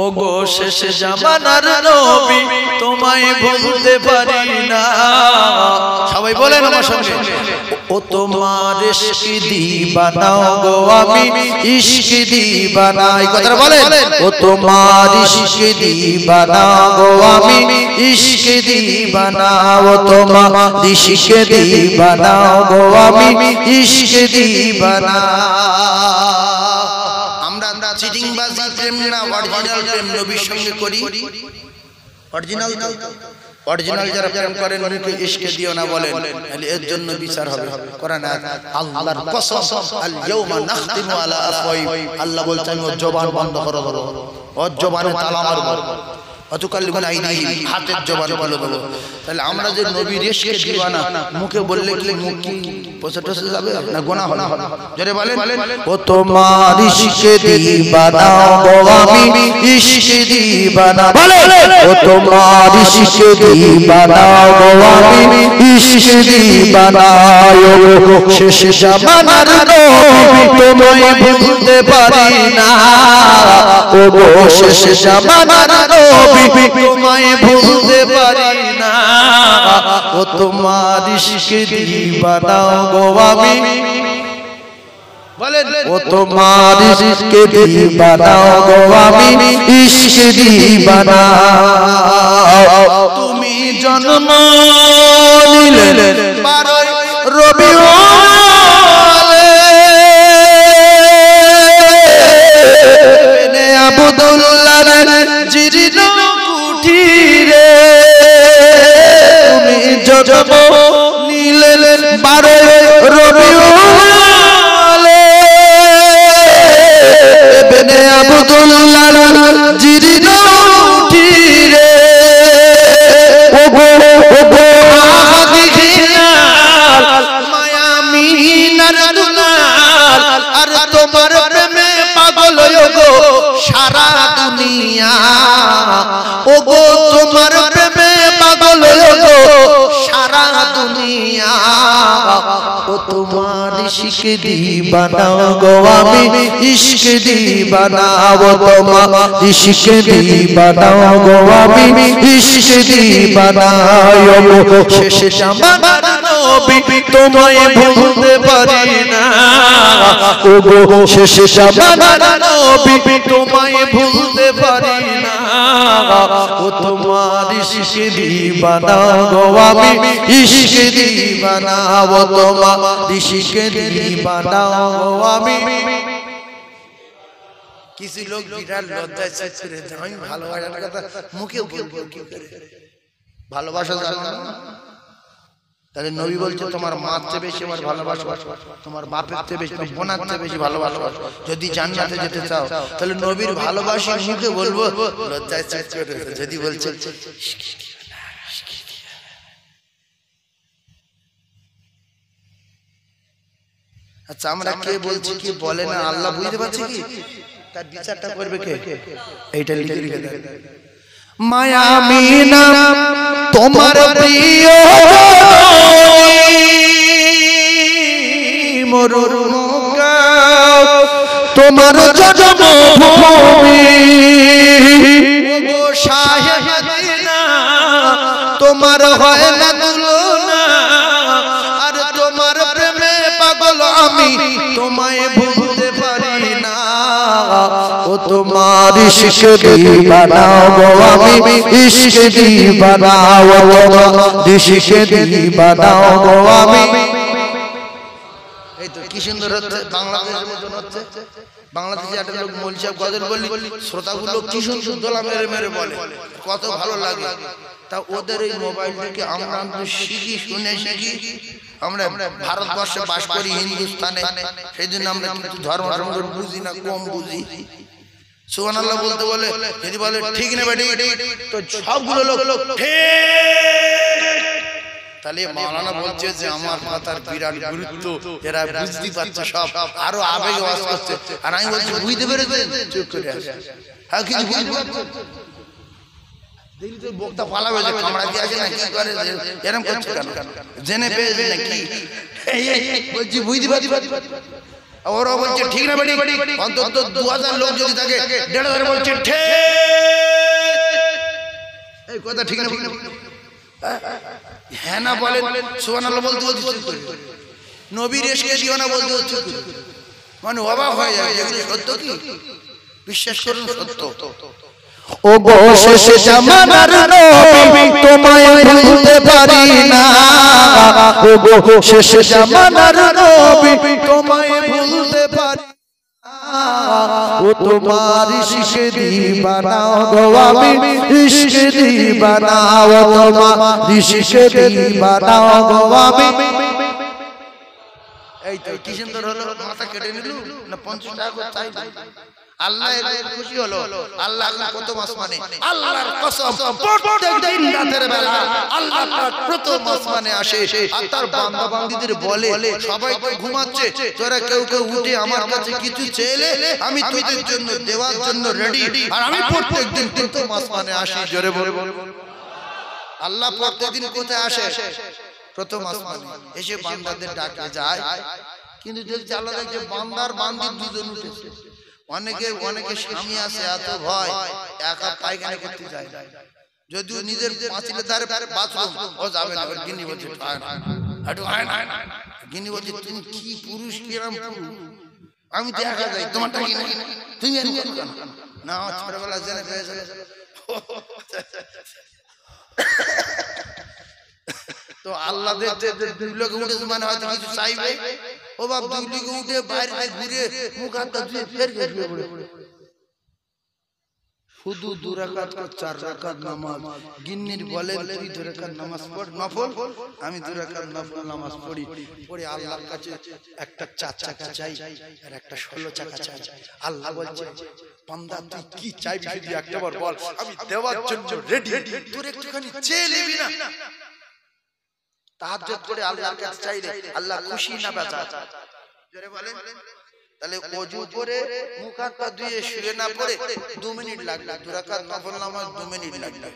ও গো শেষ জামানার নবী, তোমায় ভুলতে পারি না। সবাই বলেন আমার সঙ্গে, ও তোমার ইশক দিবানা গো আমি ইশক দিবানা। এই কথাটা বলেন, ও তোমার ইশক দিবানা গো আমি ইশক দিবানা, ও তোমার ইশক দিবানা গো আমি ইশক দিবানা। আমরা চিটিংবাজি প্রেম না, অরিজিনাল প্রেম নবীর সঙ্গে করি। অরিজিনাল অরিজিনাল যারা প্রেম করেন উনিকে ইশকে দিও না বলেন, এর জন্য বিচার হবে। কোরআন আল্লাহর কসম, আল ইয়াউমা নাখতিমু আলা আফওয়াহিম, আল্লাহ বলছেন ওর জবান বন্ধ করো, ওর জবানে তালা মারবো, অতুকাল্লিমুনা আইদিহিম, হাতের জবান বলে দেবো। তাহলে আমরা যে নবীর ইশকে দিওয়ানা, মুখে বললে কি মুখ কি পচে টসে যাবে না গোনা হবে? জোরে বলেন, ও তোমার ইশকে দিবানা গো আমি ইশকে দিবানা, বলেন ও তোমার ইশকে দিবানা গো আমি ইশকে দিবানা। ও শেষ জামানার নবী, তোমায় ভুলতে পারি না। ও গো শেষ জামানার নবী, তোমায় ভুলতে পারি না। ও তোমার ইশকে দিবানা গো আমি, বলেন ও তোমার ইশকে দিবানা গো আমি ইশকে দিবানা। তুমি জন্ম নিলে 12 রবিউলে, বেনে আব্দুল্লাহর জীর্ণ কুঠিরে। তুমি জন্ম নিলে 12 রবিউলে, বেনে আব্দুল্লাহর জীর্ণ কুঠিরে। ও গো মায়া মিনার দুলাল, আর তোমার প্রেমে পাগল গো সারা দুনিয়া। ও গো তোমার প্রেমে পাগল গো সারা দুনিয়া। ও তোমার ইশকে দিবানা গো আমি ইশকে দিবানা। ও তোমার ইশকে দিবানা গো আমি ইশকে দিবানা। ও শেষ জামানার নবী, তোমায় ভুলতে পারি না। ও গো শেষ জামানার নবী, তোমায় ভুলতে পারি না। ও তোমার ইশকে দিবানা গো আমি ইশকে দিবানা। ও তোমার ইশকে দিবানা গো আমি। কিছু লোক বিরাট লজ্জায় ছেড়ে দেয়, আমি ভালোবাসার কথা মুখে বলবো কি করে? ভালোবাসা জানো না? তাহলে নবী বলছে তোমার মার চেয়ে বেশি আমার ভালোবাসা, তোমার বাপের চেয়ে বেশি, তোমার বোনের চেয়ে বেশি ভালোবাসা। যদি জান্নাতে যেতে চাও তাহলে নবীর ভালোবাসা মুখে বলবো, লজ্জায় ছেড়ে দেয়। যদি বলছে আচ্ছা আমরা কে বলছি কি বলে না আল্লাহ বুঝতে পারছে কি? তার বিচারটা করবে কে? এইটা লিখে লিখে দেন। মায়া মিনা তোমার প্রিয় মরুর মক্কা তোমার জন্মভূমি ওগো শাহে মদিনা তোমার হয় না তুলনা আর তোমার প্রেমে পাগল আমি তোমায় ভুলতে পারি না ও তোমার ইশক দিবানা গো আমি ইশক দিবানা ও তোমার ইশক দিবানা গো আমি এই তো কি সুন্দর হচ্ছে বাংলাদেশের মতন হচ্ছে বাংলাদেশে একটা লোক মৌলভী সাহেব গজল বলি শ্রোতাগুলো কি সুন্দর দোলা মেরে মেরে বলে কত ভালো লাগে তা ওদের এই মোবাইল থেকে আমরা শিখি শুনে শিখি আমরা ভারতবর্ষে বাস করি হিন্দুস্তানে সেই জন্য আমরা কিন্তু ধর্ম বুঝি না কম বুঝি সুবহানাল্লাহ বলতে বলে যদি বলে ঠিক না বেটি তো সবগুলো লোক তাহলে মাওলানা বলছে যে আমার কথার বিরাট গুরুত্ব এরা বুঝতে পারছে সব আরো আবেগে ওয়াজ করছে আর আমি বলছি বুঝতে পেরেছেন চুপ করে আসে হ্যাঁ কিছু দিলি তো বক্তা পালাবে যে কামড়া দিয়ে আসে না কি করে এরকম করছে কেন জেনে পেয়েছে না কি বলছি বুঝতে পারছি ওরা বলছে ঠিক না বেটি অন্তত 2000 লোক যদি থাকে 1500 বলছে ঠিক এই কথা ঠিক না হ্যাঁ না বলেন সুবহানাল্লাহ বলতে নবীর এসকে দিও না বলতে হচ্ছে মানে অবাক হয়ে যায় এগুলো সত্য কি বিশ্বাস করুন সত্য ও গো শেষ জামানার নবী তোমায় ভুলতে পারি না ও গো শেষ জামানার নবী তোমায় ভুলতে পারি ও তোমার ইশক দিবানা গো আমি ইশক দিবানা ও তোমার ইশক দিবানা গো আমি এই তো কি সুন্দর হলো মাথা কেটে নিলু না 50 টাকা করে চাই আল্লাহ এর খুশি হলো আল্লাহ কত মাস মানে আল্লাহর কসম প্রত্যেকদিন রাতের বেলা আল্লাহ পাক প্রথম আসমানে আসে আর তার বান্দা বান্দীদের বলে সবাই তো ঘুমাচ্ছে তোরা কেউ কেউ উঠে আমার কাছে কিছু চাইলে আমি তোদের জন্য দেওয়ার জন্য রেডি আর আমি প্রত্যেকদিন প্রথম আসমানে আসি জোরে বল আল্লাহ প্রত্যেকদিন কোথায় আসে প্রথম আসমানে এসে বান্দাদের ডাকে যায় কিন্তু দেখতে আল্লাহ দেখে বান্দার বান্দি দুজন উঠেছে অনেকে স্বামী আছে এত ভয় একা পায়খানা করতে যায় যদিও নিজের পাঁচিলের ধারে বাথরুম ও যাবে না গিন্নি বলছে গিন্নি বলছে তুমি কি পুরুষ কিরম আমি তো একা যাই তোমারটা কি তুমি না ছোটবেলা জেনে পেয়েছে তো আল্লাহ দুই লোক উঠেছে মানে হয়তো কিছু চাইবে ও বাপ দুই লোক উঠে বাইরে ঘুরে মুখ হাত ধুয়ে ফের শুয়ে পড়ে শুধু 2 রাকাত করে 4 রাকাত নামাজ গিন্নির বলেন তুই 2 রাকাত নামাজ পড় নফল আমি 2 রাকাত নফল নামাজ পড়ি পড়ে আল্লাহর কাছে একটা 4 চাকা চাই আর একটা 16 চাকা চাই আল্লাহ বলছে বান্দা তুই কি চাইবি শুধু একবার বল আমি দেওয়ার জন্য রেডি তোর একটুখানি চেয়ে নিবি না তাহাজ্জুদ করে আল্লাহর কাছে চাইলে আল্লাহ খুশি না বেজা জোরে বলেন তাহলে ওযু করে মুখ হাত পা ধুয়ে শুয়ে না পড়ে 2 মিনিট লাগবে 2 রাকাত নফল নামাজ 2 মিনিট লাগবে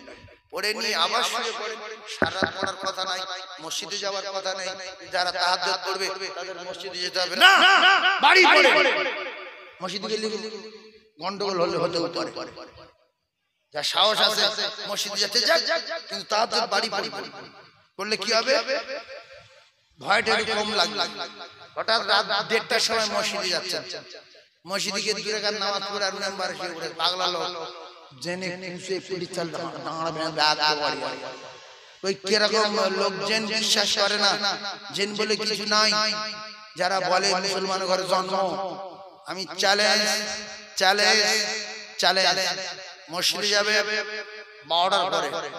পড়ে নিয়ে আবার শুয়ে পড়ে সারা রাত পড়ার কথা নাই মসজিদে যাওয়ার কথা নাই যারা তাহাজ্জুদ পড়বে তাদের মসজিদে যেতে হবে না বাড়ি পড়ে মসজিদে গেলে গন্ডগোল হতে পারে যা সাহস আছে মসজিদে যেতে যাক কিন্তু তাহাজ্জুদ বাড়ি করলে কি হবে ভয়টা একটু কম লাগবে হঠাৎ রাত 1:30টার সময় মসজিদে যাচ্ছেন মসজিদে গিয়ে 2 রাকাত নামাজ পড়ে আর মেম্বারে শুয়ে পড়ে পাগলা লোক জেনে খুশি পুরি চল দাঁড়া ব্যাগ পড়ে ওই কিরকম লোক জেন বিশ্বাস করে না জেন বলে কিছু নাই যারা বলে মুসলমান ঘরে জন্ম আমি চ্যালেঞ্জ মসজিদে যাবে 12টার পরে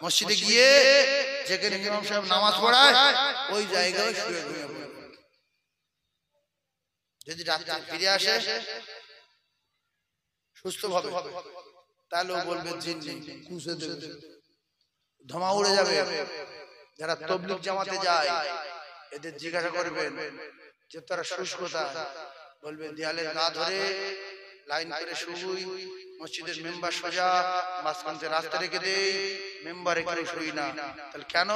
মসজিদে গিয়ে যেখানে ইমাম সাহেব নামাজ পড়ায় ওই জায়গায় শুয়ে ঘুমিয়ে পড়বে যদি রাতে ফিরে আসে সুস্থ ভাবে তাহলে ও বলবে জিন কুসে দেবে ধমা উড়ে যাবে যারা তাবলীগ জামাতে যায় এদের জিজ্ঞাসা করবেন যে তারা শুষ্কতা বলবে দেয়ালে গা ধরে লাইন করে শুই মসজিদের মেম্বার সোজা মাঝখানে রাস্তা রেখে দেই মেম্বারে কেউ শুই না তাহলে কেন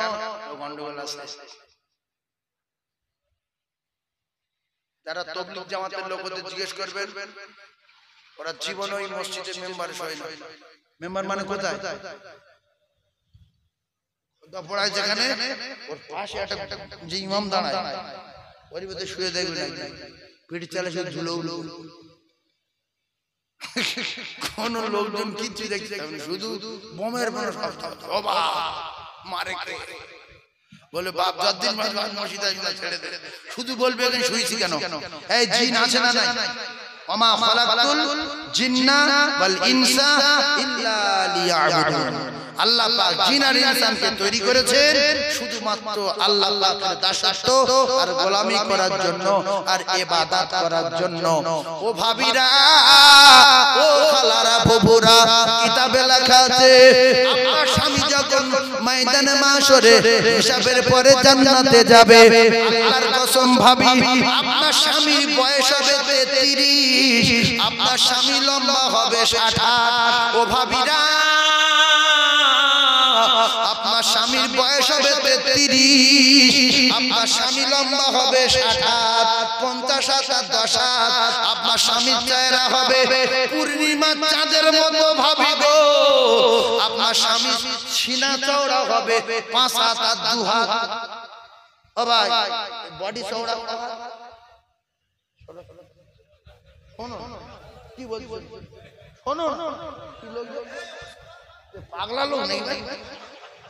গন্ডগোল আছে যারা তাবলীগ জামাতের লোক ওদের জিজ্ঞেস করবেন, ওরা জীবনে ওই মসজিদের মেম্বার হয় না। মেম্বার মানে কোথায়? পড়ায় যেখানে ওর পাশে একটা যে ইমাম দাঁড়ায় ওর ভিতরে শুয়ে দেখবে না, পিঠ চালে সে ঝুলো কোন লোকজন কিচ্ছু দেখছে শুধু বোমের মারে বলে বাপ যতদিন মসজিদ আসবে ছেড়ে দে, শুধু বলবে এখানে শুয়েছি কেন? এই জিন আছে না নাই? ওমা খালাকতুল জিন্না ওয়াল ইনসা ইল্লা লিয়াবুদুন। আল্লাহ পাক জিন আর ইনসানকে তৈরি করেছেন শুধুমাত্র আল্লাহ পাকের দাসত্ব আর গোলামি করার জন্য আর ইবাদত করার জন্য। ও ভাবিরা, ও খালারা, ফুফুরা, কিতাবে লেখা আছে আপনার স্বামী যখন ময়দানে মাশরে হিসাবের পরে জান্নাতে যাবে, আল্লাহর কসম ভাবি আপনার স্বামীর বয়স হবে 33, আপনার স্বামী লম্বা হবে 60। ও ভাবিরা, আপনার স্বামীর বয়স হবে 33, আপনার স্বামী লম্বা হবে 60, 50 আর 10, আপনার স্বামীর চেহারা হবে পূর্ণিমার চাঁদের মতো ভাবি গো। আপনার স্বামী সিনা চওড়া হবে 5 হাত আর 2 হাত। ও ভাই বডি চওড়া, শোনো কি বলছি, শোনো পাগলা লোক নেই ভাই,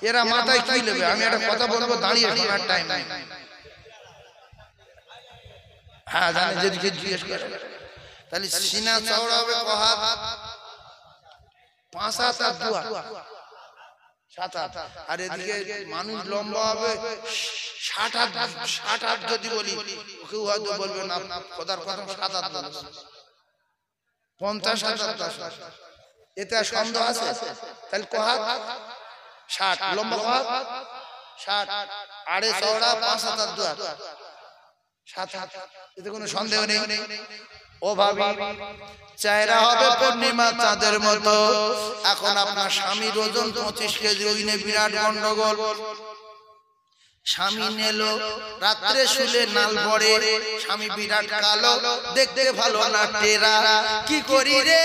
এরা মাথায় কি নেবে? আমি একটা কথা বলবো, দাঁড়িয়ে শোনার টাইম নাই। হ্যাঁ জানে, যেদিকে জিজ্ঞেস করে তাহলে সিনা চওড়া হবে ক হাত? 5 হাত আর 2 হাত, 7 হাত। আর এদিকে মানুষ লম্বা হবে 60 হাত। যদি বলি কেউ হয়তো বলবে না খোদার কথা 7 হাত বলেছে, 50 হাত আর 10 হাত। এতে আর সন্দেহ আছে? তাহলে ক হাত? 60। লম্বা ক হাত? 60। আড়ে চওড়া 5 হাত আর 2 হাত, 7 হাত। এতে কোনো সন্দেহ নেই। ও ভাবি, চেহারা হবে পূর্ণিমা চাঁদের মতো। এখন আপনার স্বামীর ওজন 25 কেজি, ওই নিয়ে বিরাট গন্ডগোল। স্বামী নেলো রাত্রে শুলে নাল পড়ে, স্বামী বিরাট কালো, দেখতে ভালো না টেরা। কি করি রে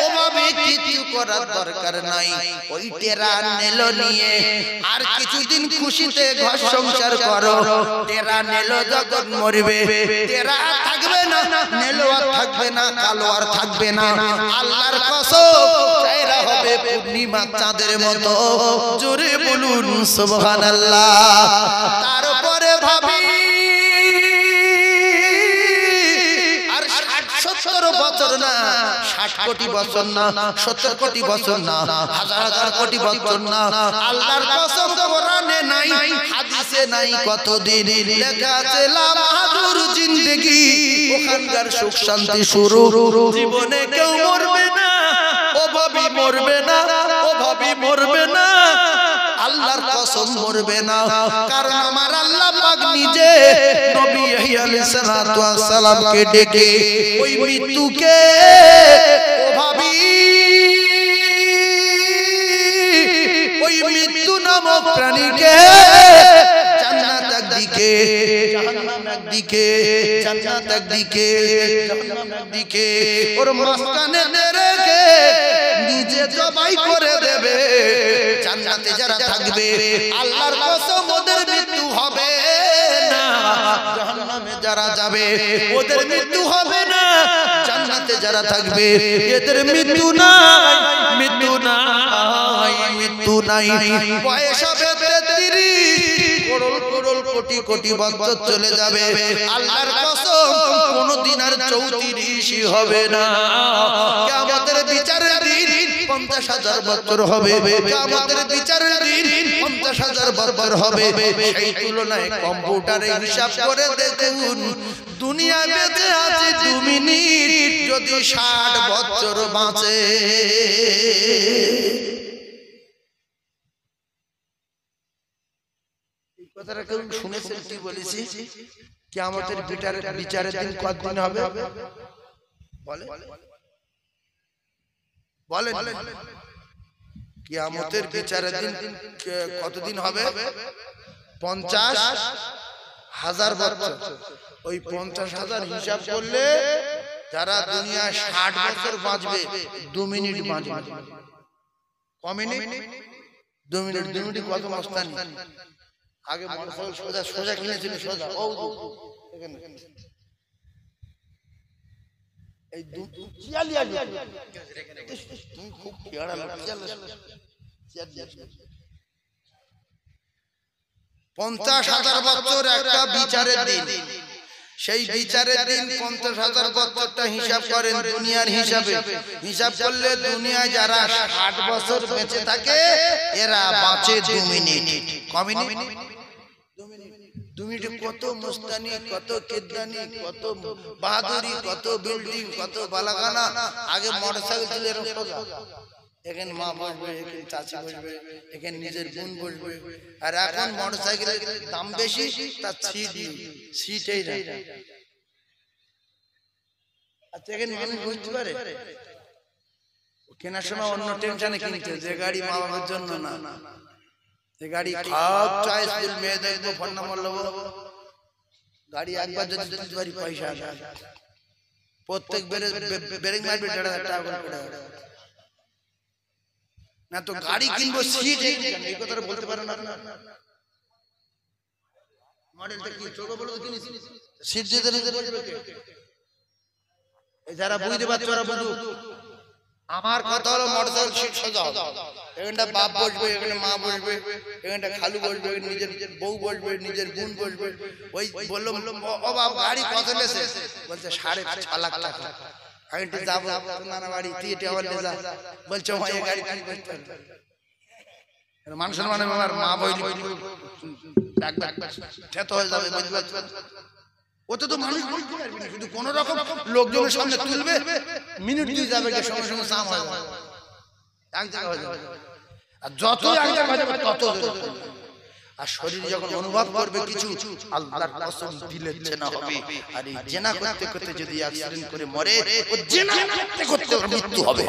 ও ভাবি, কিছু করার দরকার নাই, ওই টেরা নেলো নিয়ে আর কিছুদিন খুশিতে ঘর সংসার করো। টেরা নেলো যখন মরবে, টেরা থাকবে না, নেলো আর থাকবে না, কালো আর থাকবে না। আল্লাহর কসম, চেহারা হবে পূর্ণিমা চাঁদের মতো। জোরে বলুন সুবহানাল্লাহ। তারপরে ভাবি আর 60-70 বছর না, 60 কোটি বছর না, 70 কোটি বছর না, হাজার কোটি বছর না। আল্লাহর কসম, কোরআনে নাই, হাদিসে নাই, কতদিন লেখা আছে লা মাহাদুর জিন্দেগি, ওখানকার সুখ শান্তি শুরু। জীবনে কেউ মরবে না, ও ভাবি মরবে না, ও ভাবি মরবে না, আল্লাহর কসম মরবে না। কারণ আমার আল্লাহ পাক নিজে নবী ইহ্যা আলাইহিস সালাতু ওয়াস সালামকে ডেকে ওই মৃত্যুকে, ও ভাবি ওই মৃত্যু নামক প্রাণীকে জান্নাত একদিকে, জাহান্নাম একদিকে, জান্নাত একদিকে, জাহান্নাম একদিকে, ওর মাঝখানে রেখে নিজে জবাই করে দেবে। জান্নাতে যারা থাকবে আল্লাহর কসম ওদের মৃত্যু হবে না, জাহান্নামে যারা যাবে ওদের মৃত্যু হবে না। জান্নাতে যারা থাকবে এদের মৃত্যু নাই, মৃত্যু নাই, মৃত্যু নাই। বয়স হবে 33, করোড় করোড় কোটি কোটি বছর চলে যাবে। আল্লাহর কসম কোনদিন আর 34 হবে না। কিয়ামতের বিচারের দিন 50,000 বছর হবে, কিয়ামতের বিচারের দিন 50,000 বছর হবে। সেই তুলনায় কম্পিউটারে হিসাব করে দেখুন, দুনিয়া বেঁচে আছে 2 মিনিট, যদি 60 বছর বাঁচে। এই কথাটা কেউ শুনেছেন কি বলেছি? কিয়ামতের বিচারের দিন কতদিন হবে বলে? বলেন কিয়ামতের বিচারের দিন কতদিন হবে? 50,000 1000 বছর, ওই 50,000 হিসাব করলে যারা দুনিয়ায় 60 বছর বাঁচবে 2 মিনিট বাঁচবে। ক মিনিট? 2 মিনিট। 2 মিনিট কত মস্তানি। আগে মোটরসাইকেল সোজা সোজা কিনেছিল, সোজা ও এখানে এই তুমি খুব পেয়ারা লাগছে। 50,000 বছর একটা বিচারের দিন। সেই বিচারের দিন 50,000 বছরটা হিসাব করেন দুনিয়ার হিসাবে। হিসাব করলে দুনিয়ায় যারা 60 বছর বেঁচে থাকে এরা বাঁচে 2 মিনিট। ক মিনিট? 2 মিনিট। 2 মিনিটে কত মস্তানি, কত কেদানি, কত বাহাদুরি, কত বিল্ডিং, কত বালাগানা। আগে মোটরসাইকেল ছিল এরকম সোজা, এখানে মা বসবে, এখানে চাচি বসবে, এখানে নিজের বোন বসবে। আর এখন মোটরসাইকেলের দাম বেশি, তার সিটেই না। আচ্ছা, এখানে মানুষ বুঝতে পারে কেনার সময় অন্য টেনশনে কিনতে, যে গাড়ি মা বাবার জন্য না, যে গাড়ি খাওয়া চয়েস মেয়ে দেখবো, ফোন নাম্বার নেবো, গাড়ি একবার যদি দিতে পারি পয়সা প্রত্যেক বেরিং মারবে 1,500 টাকা করে না। তো গাড়ি কিনবো সিট, এই কথাটা বলতে পারেন আপনারা? মডেলটা কি ছোট বড় কিনিস, সিট দিতে নিতে বলবে কে? এই যারা বুঝতে পারছে ওরা বুঝুক। আমার কথা হলো মোটরসাইকেল সিট সোজা, এখানটা বাপ বসবে, এখানে মা বসবে, এখানটা খালু বসবে, নিজের বউ বসবে, নিজের বোন বসবে। ওই বললাম ও বাপ গাড়ি কত লেছে? বলছে 6.5 লাখ টাকা। আমি একটু যাবো নানা বাড়ি, তুই এটা আবার লে যা। বলছে এই গাড়ি কি করতে হবে? মানুষের মানে আমার মা বইলি হয়ে যাবে, বুঝতে পারছো? ওতে তো মানুষ বলতে পারবি না, শুধু কোন রকম লোকজনের সামনে তুলবে, মিনিট দিয়ে যাবে, সঙ্গে সঙ্গে সাম হয়ে যাবে, এক জায়গা হয়ে যাবে। আর যত এক জায়গা হয়ে যাবে তত। আর শরীর যখন অনুভব করবে কিছু, আল্লাহর কসম দিলে জেনা হবে। আর এই জেনা করতে করতে যদি অ্যাক্সিডেন্ট করে মরে, ও জেনা করতে করতে মৃত্যু হবে।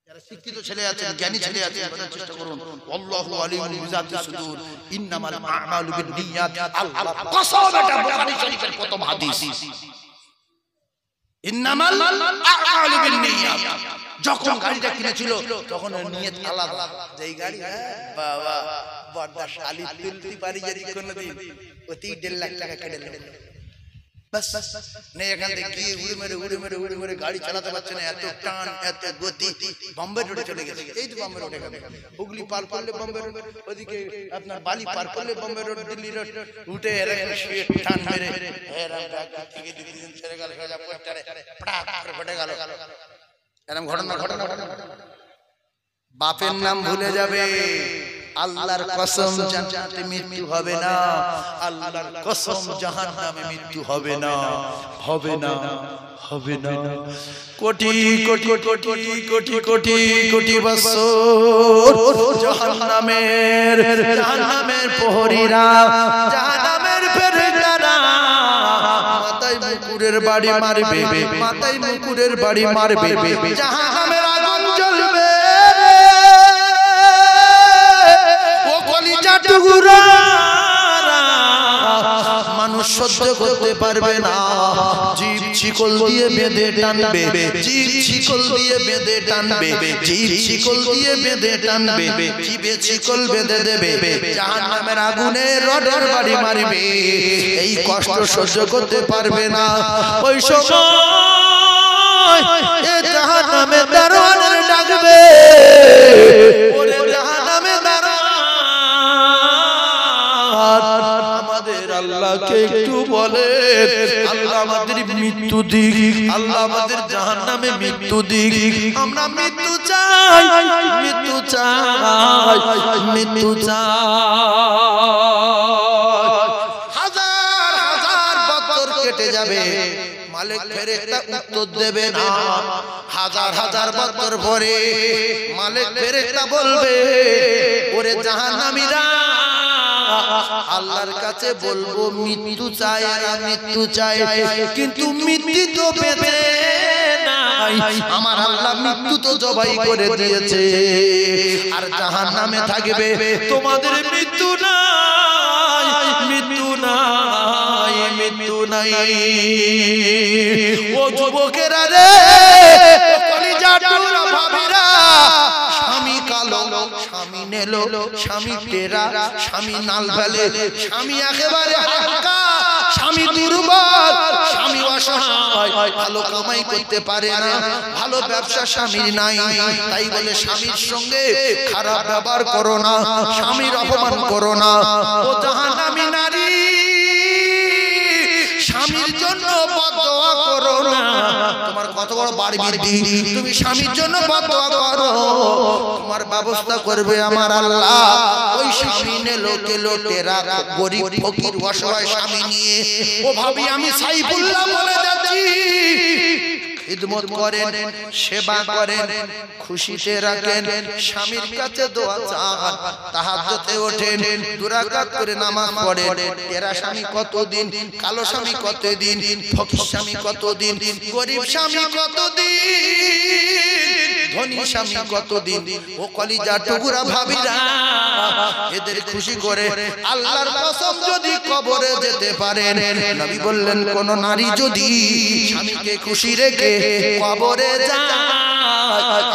যারা শিক্ষিত ছেলে আছেন, জ্ঞানী ছেলে আছেন, বোঝার চেষ্টা করুন। আল্লাহু আলিমুল বিযাতিস সুদূর, ইন্নামাল আ'মালু বিন্নিয়াত। আল্লাহর কসম, এটা বুখারী শরীফের প্রথম হাদিস। ইন্নামাল আ'মালু বিন্নিয়াত। যখন গাড়িটা কিনেছিল তখন ওর নিয়ত আলাদা, যে এই গাড়ি বাবা বড়দা শালি তুলতে পারি যদি কোনোদিন, ওতেই 1.5 লাখ টাকা কেটে নেবে। বাস নেই, এখান থেকে গিয়ে উড়ে মেরে গাড়ি চালাতে পারছে না, এত টান, এত গতি। বম্বে রোডে চলে গেছে, এই তো বম্বে রোড, এখানে হুগলি পার করলে বম্বে রোড, ওদিকে আপনার বালি পার করলে বম্বে রোড, দিল্লি রোড, উঠে এরকম টান মেরে ছেড়ে গেল, সোজা পোস্টারে ফেটে গেল। এরকম ঘটনা। বাপের নাম ভুলে যাবে, আল্লাহর কসম জান্নাতে মৃত্যু হবে না, আল্লাহর কসম জাহান্নামে মৃত্যু হবে না, হবে না, হবে না। কোটি কোটি কোটি কোটি কোটি কোটি বছর জাহান্নামের প্রহরীরা, জাহান্নামের ফেরেশতারা মাথায় মুকুরের বাড়ি মারবে, মাথায় মুকুরের বাড়ি মারবে, জাহান্নামের আগুন জ্বলবে। মানুষ সহ্য করতে পারবে না, জীব শিকল দিয়ে বেঁধে টানবে, জীব শিকল দিয়ে বেঁধে টানবে, জীব শিকল দিয়ে বেঁধে টানবে, জীবে শিকল বেঁধে দেবে, জাহান্নামের আগুনে রডের বাড়ি মারবে। এই কষ্ট সহ্য করতে পারবে না। ওই সময় এ জাহান্নামের দারোয়ান ডাকবে, ওরে জাহান্নামের আমাদের আল্লাহকে একটু বলে, আল্লাহ আমাদের মৃত্যু দিক, আল্লাহ আমাদের জাহান্নামে মৃত্যু দিক। আমরা মৃত্যু চাই, মৃত্যু চাই, মৃত্যু চাই। হাজার হাজার বছর কেটে যাবে, মালিক ফেরেশতা উত্তর দেবে না। হাজার হাজার বছর পরে মালিক ফেরেশতা বলবে, ওরে জাহান্নামীরা, আল্লাহর কাছে বলবো মৃত্যু চাই, এরা মৃত্যু চাই, কিন্তু মৃত্যু তো পেতে নাই, আমার আল্লাহ মৃত্যু তো জবাই করে দিয়েছে। আর জাহান্নামে থাকবে, তোমাদের মৃত্যু না মৃত্যু নাই, মৃত্যু নাই। ও যুবকেরা রে, ও কলিজা টুকরা ভাবিরা, স্বামী কালো, স্বামী নেলো, স্বামী টেরা, স্বামী নাল ফেলে, স্বামী একেবারে হালকা, স্বামী দুর্বল, স্বামী অসহায়, ভালো কামাই করতে পারে না, ভালো ব্যবসা স্বামীর নাই। তাই বলে স্বামীর সঙ্গে খারাপ ব্যবহার করো না, স্বামীর অপমান করো না। ও জাহান্নামী নারী, স্বামীর জন্য বদদোয়া করো না। তোমার কত বড় বাড়ি বৃদ্ধি, তুমি স্বামীর জন্য বদদোয়া করো, তোমার ব্যবস্থা করবে আমার আল্লাহ। ওই স্বামী নেলো কেলো টেরা, গরিব ফকির অসহায় স্বামী নিয়ে, ও ভাবি আমি সাইফুল্লাহ বলে যাচ্ছি, খিদমত করেন, সেবা করেন, খুশিতে রাখেন, স্বামীর কাছে দোয়া চান, তাহাজ্জুদে ওঠেন, 2 রাকাত করে নামাজ পড়েন। টেরা স্বামী কতদিন, কালো স্বামী কতদিন, ফকির স্বামী কতদিন, গরিব স্বামী কতদিন, ধনী স্বামী কতদিন। ও কলিজা টুকরা ভাবিরা, এদের খুশি করে আল্লাহর কসম যদি কবরে যেতে পারেন, নবী বললেন কোন নারী যদি স্বামীকে খুশি রেখে কবরে যায়,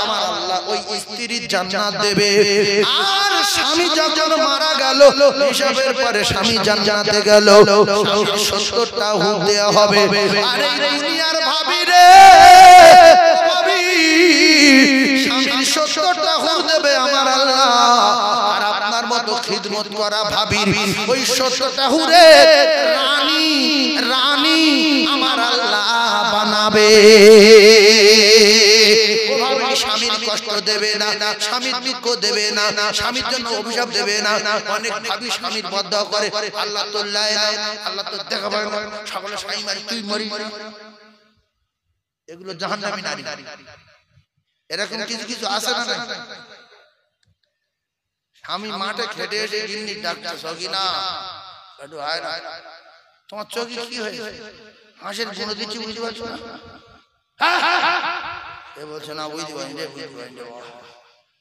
আমার আল্লাহ ওই স্ত্রীর জান্নাত দেবে। আর স্বামী যখন মারা গেল, হিসাবের পরে স্বামী জান্নাতে গেল, 70টা হুক দেয়া হবে। আর এই দুনিয়ার ভাবি রে, ভাবি স্বামীর 70টা হুক দেবে আমার আল্লাহ। আর আপনার মতো খিদমত করা ভাবির ওই 70টা হুরে রানী, রানী আমার আল্লাহ বানাবে। স্বামীর কষ্ট দেবে না, স্বামীর দুঃখ দেবে না, স্বামীর জন্য অভিশাপ দেবে না। অনেক ভাবি স্বামীর বদদোয়া করে, আল্লাহ তো লায় না, আল্লাহ তো দেখা পায় না, সকলে স্বামী মারি তুই মরি। এগুলো জাহান্নামী নারী। এরকম কিছু কিছু আছে না? স্বামী মাঠে খেটে এসে গিন্নি ডাকছে, সগিনা একটু আয় না, তোমার চোখে কি হয়েছে? হাঁসের গুঁড়ো দিচ্ছি, বুঝতে পারছো না? এ বলছে না বুঝতে পারিনি, বুঝতে পারিনি।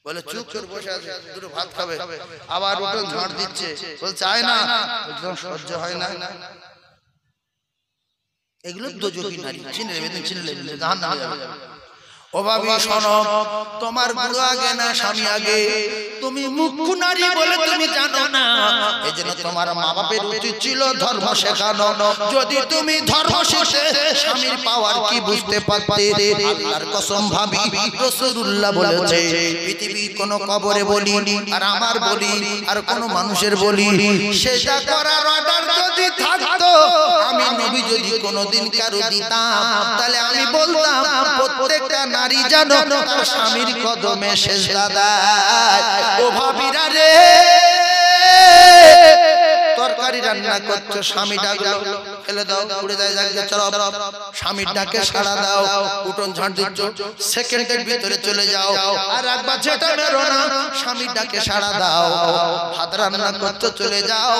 বলে চুপ করে বসে আছে, 2 ভাত খাবে, আবার উঠে ঝাড় দিচ্ছে, বলছে আয় না, সহ্য হয় না। এগুলো দোজখী নারী, চিনে নেবেন, চিনে নেবেন, জাহান্নামে যাবে। ও ভাবি শোনো, তোমার গুরু আগে না স্বামী আগে, তুমি মুখ্য নারী বলে তুমি জানো না, এজন্য তোমার মা বাপের উচিত ছিল ধর্ম শেখানো। যদি তুমি ধর্ম শিখে স্বামীর পাওয়ার কি বুঝতে পারতে, আল্লাহর কসম ভাবি রাসূলুল্লাহ বলেছে, পৃথিবীর কোন কবরে বলি আর আমার বলি আর কোন মানুষের বলি, সেটা করার অর্ডার যদি থাকতো, আমি নবী যদি কোনদিন কারো দিতাম, তাহলে আমি বলতাম প্রত্যেকটা নারী জানো তার স্বামীর কদমে সেজদা দেয়। ও ভাবিরা রে, তরকারি রান্না করছো, স্বামী ডাকলো, ফেলে দাও, পুড়ে যায়, জাগে চলো, স্বামীর ডাকে সাড়া দাও, উঠোন ঝাড় দিচ্ছ, সেকেন্ডের ভিতরে চলে যাও, আর একবার যেটা মেরো না, স্বামীর ডাকে সাড়া দাও। ভাত রান্না করছো, চলে যাও,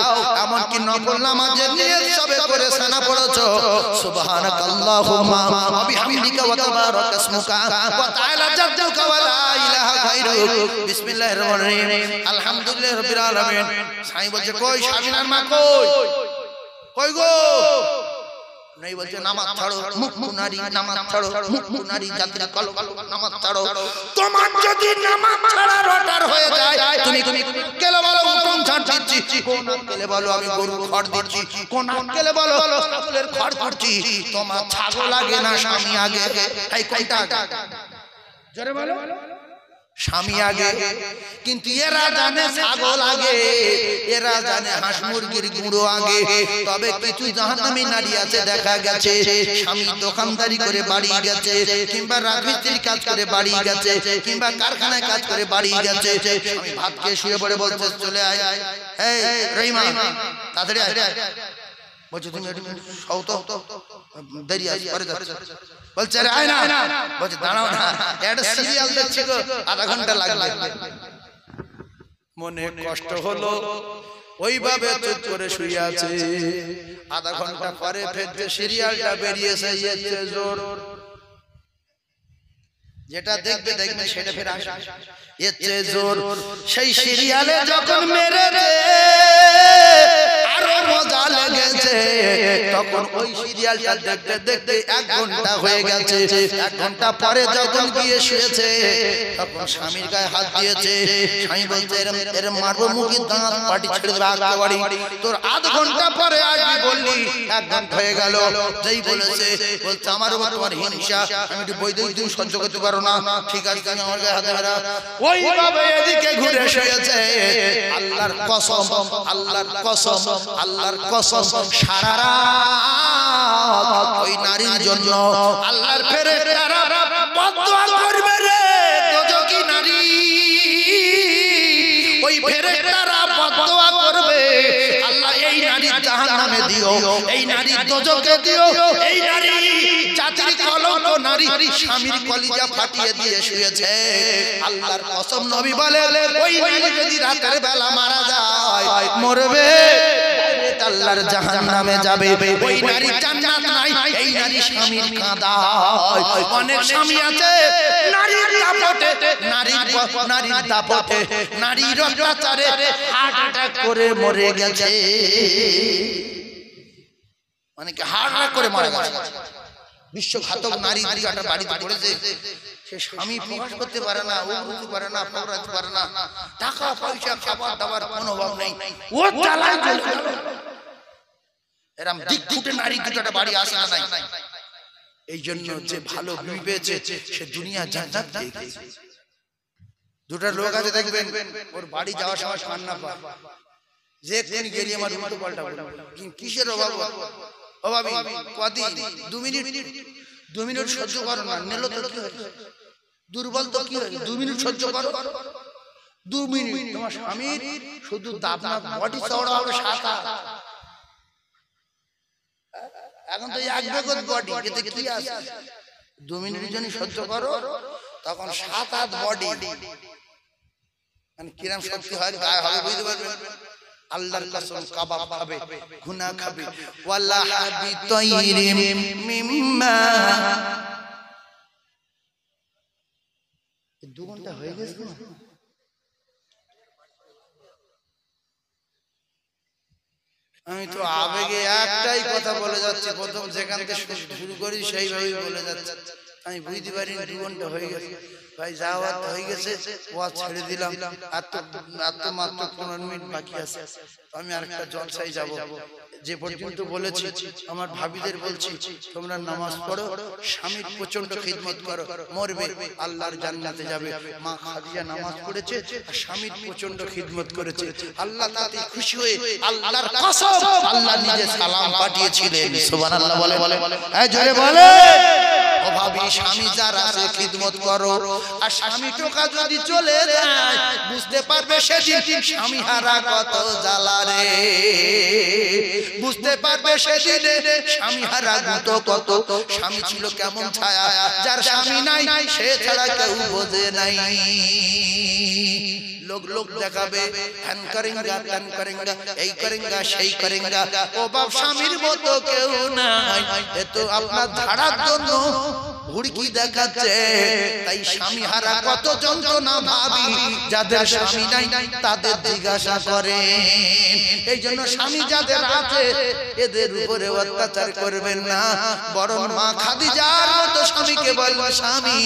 এমনকি নফল নামাজের নিয়ত সবে করে সানা পড়ছো, সুবহানাকাল্লাহুম্মা ওয়া বিহামদিকা ওয়া তাবারাকা ইসমুকা ওয়া তাআলা জাদ্দুকা ওয়া লা ইলাহা গায়রুক, বিসমিল্লাহির রহমানির রহিম, আলহামদুলিল্লাহি রাব্বিল আলামিন। সাই বলছে কই স্বামীনার মা কই, কই গো? নাই বলছে নামাজ ছাড়ো, মুখ্য নারী নামাজ ছাড়ো, মুখ্য নারী জাতির কল নামাজ ছাড়ো। তোমার যদি নামাজ ছাড়ার অর্ডার হয়ে যায়, তুমি কেলে বলো উঠোন ঝাড় দিচ্ছি, কোন কেলে বলো আমি গরুর খড় দিচ্ছি, কোন কেলে বলো ছাগলের খড় করছি, তোমার ছাগল আগে না স্বামী আগে? এই কোনটা জোরে বলো? স্বামী আগে। কিন্তু এরা জানে ছাগল আগে, এরা জানে হাঁস মুরগির গুঁড়ো আগে। তবে কিছু জাহান্নামী নারী আছে দেখা গেছে, স্বামী দোকানদারি করে বাড়ি গেছে, কিংবা রাজমিস্ত্রির কাজ করে বাড়ি গেছে, কিংবা কারখানায় কাজ করে বাড়ি গেছে, স্বামী ভাত খেয়ে শুয়ে পড়ে বলছে চলে আয়, এই রহিমা তাড়াতাড়ি আয়, বলছে তুমি দেরি আছে পরে যাচ্ছে, বলছে আরে আয় না, বলছে দাঁড়াও না, একটা সিরিয়াল দেখছি গো, আধা ঘন্টা লাগবে। মনে কষ্ট হলো, ওইভাবে চুপ করে শুয়ে আছে। আধা ঘন্টা পরে ফের যে সিরিয়ালটা বেরিয়েছে, জোর যেটা দেখবে দেখবে সেটা ফের আসে, এর চেয়ে জোর। সেই সিরিয়ালে যখন মেরেছে আরো মজা লেগেছে। তখন ওই সিরিয়ালটা দেখতে দেখতে 1 ঘন্টা হয়ে গেছে। 1 ঘন্টা পরে যখন গিয়ে শুয়েছে তখন স্বামীর গায়ে হাত দিয়েছে। স্বামী বলছে এরম মারবো মুখে দাঁত পাটি ছেড়ে দেবে একেবারে। তোর 1/2 ঘন্টা পরে আসবি বললি, 1 ঘন্টা হয়ে গেল। যেই বলেছে বলছে আমার উপর তোমার হিংসা, আমি একটু বৈদ্যুতিক সহ্য করতে পারো না, ঠিক আছে তুমি আমার গায়ে হাত দেবে না। ওইভাবে এদিকে ঘুরে শুয়েছে। আল্লাহর কসম, আল্লাহর কসম, আল্লাহর কসম, সারা রাত ওই নারীর জন্য আল্লাহর ফেরেশতারা বদদোয়া করবে রে দোজখী নারী। ওই ফেরেশতারা বদদোয়া করবে, আল্লাহ এই নারী জাহান্নামে দিও, এই নারী দোজখে দিও, এই নারী জাতির কলঙ্ক নারী, স্বামীর কলিজা ফাটিয়ে দিয়ে শুয়েছে। আল্লাহর কসম নবী বলে ওই নারী যদি রাতের বেলা মারা যায় মরবে, আল্লাহর জাহান্নামে যাবে। ওই নারী জান্নাত নাই, এই নারী স্বামীর কাঁদায়। অনেক স্বামী আছে নারীর দাপটে, নারীর দাপটে, নারীর অত্যাচারে হার্ট অ্যাটাক করে মরে গেছে। অনেকে হার্ট অ্যাটাক করে মারা গেছে। বিশ্বঘাতক নারী একটা বাড়িতে পড়েছে, সে স্বামী প্রকাশ করতে পারে না, ও বুঝতে পারে না, পড়াতে পারে না, টাকা পয়সা খাবার দাবার কোনো অভাব নেই, ও চালায় চলে গেল। এরকম দিক ফুটে নারী দুটো একটা বাড়ি আসে না নাই। এই জন্য যে ভালো বিবি পেয়েছে সে দুনিয়া জান্নাত পেয়ে গেছে। দুটো লোক আছে দেখবেন ওর বাড়ি যাওয়ার সময় কান্না পায়, যে কোন গেলি আমার উল্টো পাল্টা কিসের অভাব, অভাবী কদিন 2 মিনিট সহ্য করো না, নেলো তো কি হয়েছে, দুর্বল তো কি হয়েছে, 2 মিনিট সহ্য করো, 2 মিনিট তোমার স্বামীর শুধু দাবনা বডি চওড়া হবে 7 হাত। এখন তো 1 বেগত বডি, এতে কি আছে, 2 মিনিটের জন্য সহ্য করো, তখন 7 হাত বডি, মানে কিরম শক্তি হয় গায়ে হবে বুঝতে পারবেন। আল্লাহর কসম কাবাব খাবে, গুনাহ খাবে, ওয়াল্লাহি তাইরিম মিম্মা। 2 ঘন্টা হয়ে গেছে না? আমি তো আবেগে একটাই কথা বলে যাচ্ছি, প্রথম যেখান থেকে শুরু করি সেইভাবেই বলে যাচ্ছি। আমি বুঝতে পারি 2 ঘন্টা হয়ে গেছে। ভাই যাওয়া হয়ে গেছে, ওয়াজ ছেড়ে দিলাম, আর তো মাত্র 15 মিনিট বাকি আছে। আমি আরেকটা জলসায় যাব। যে পর্যন্ত বলেছি আমার ভাবিদের বলছি তোমরা নামাজ পড়ো, স্বামীর প্রচন্ড খিদমত করো, মরবে আল্লাহর জান্নাতে যাবে। মা খাদিজা নামাজ পড়েছে আর স্বামীর প্রচন্ড খিদমত করেছে, আল্লাহ তাতে খুশি হয়ে আল্লাহর কসম আল্লাহ নিজে সালাম পাঠিয়েছিলেন। সুবহানাল্লাহ বলে, হ্যাঁ জোরে বলে। অভাবী স্বামী যারা আছে খিদমত করো, আর স্বামী টোকা যদি চলে যায় বুঝতে পারবে সেদিন স্বামী হারা কত জ্বালা রে, বুঝতে পারবে সেদিন স্বামী হারা কত। স্বামী ছিল কেমন ছায়া, যার স্বামী নাই সে ছাড়া কেউ বোঝে নাই। লোক দেখাবে হ্যান করেঙ্গা ত্যান করেঙ্গা, এই করেঙ্গা সেই করেঙ্গা, ও বাপ স্বামীর মতো কেউ নাই। এ তো আপনার ধারার জন্য হুড়কি দেখাচ্ছে। তাই স্বামী হারা কত যন্ত্রণা ভাবি যাদের স্বামী নাই তাদের জিজ্ঞাসা করে। এই জন্য স্বামী যাদের আছে এদের উপরে অত্যাচার করবেন না, বরং মা খাদিজার মতো স্বামীকে বলবেন স্বামী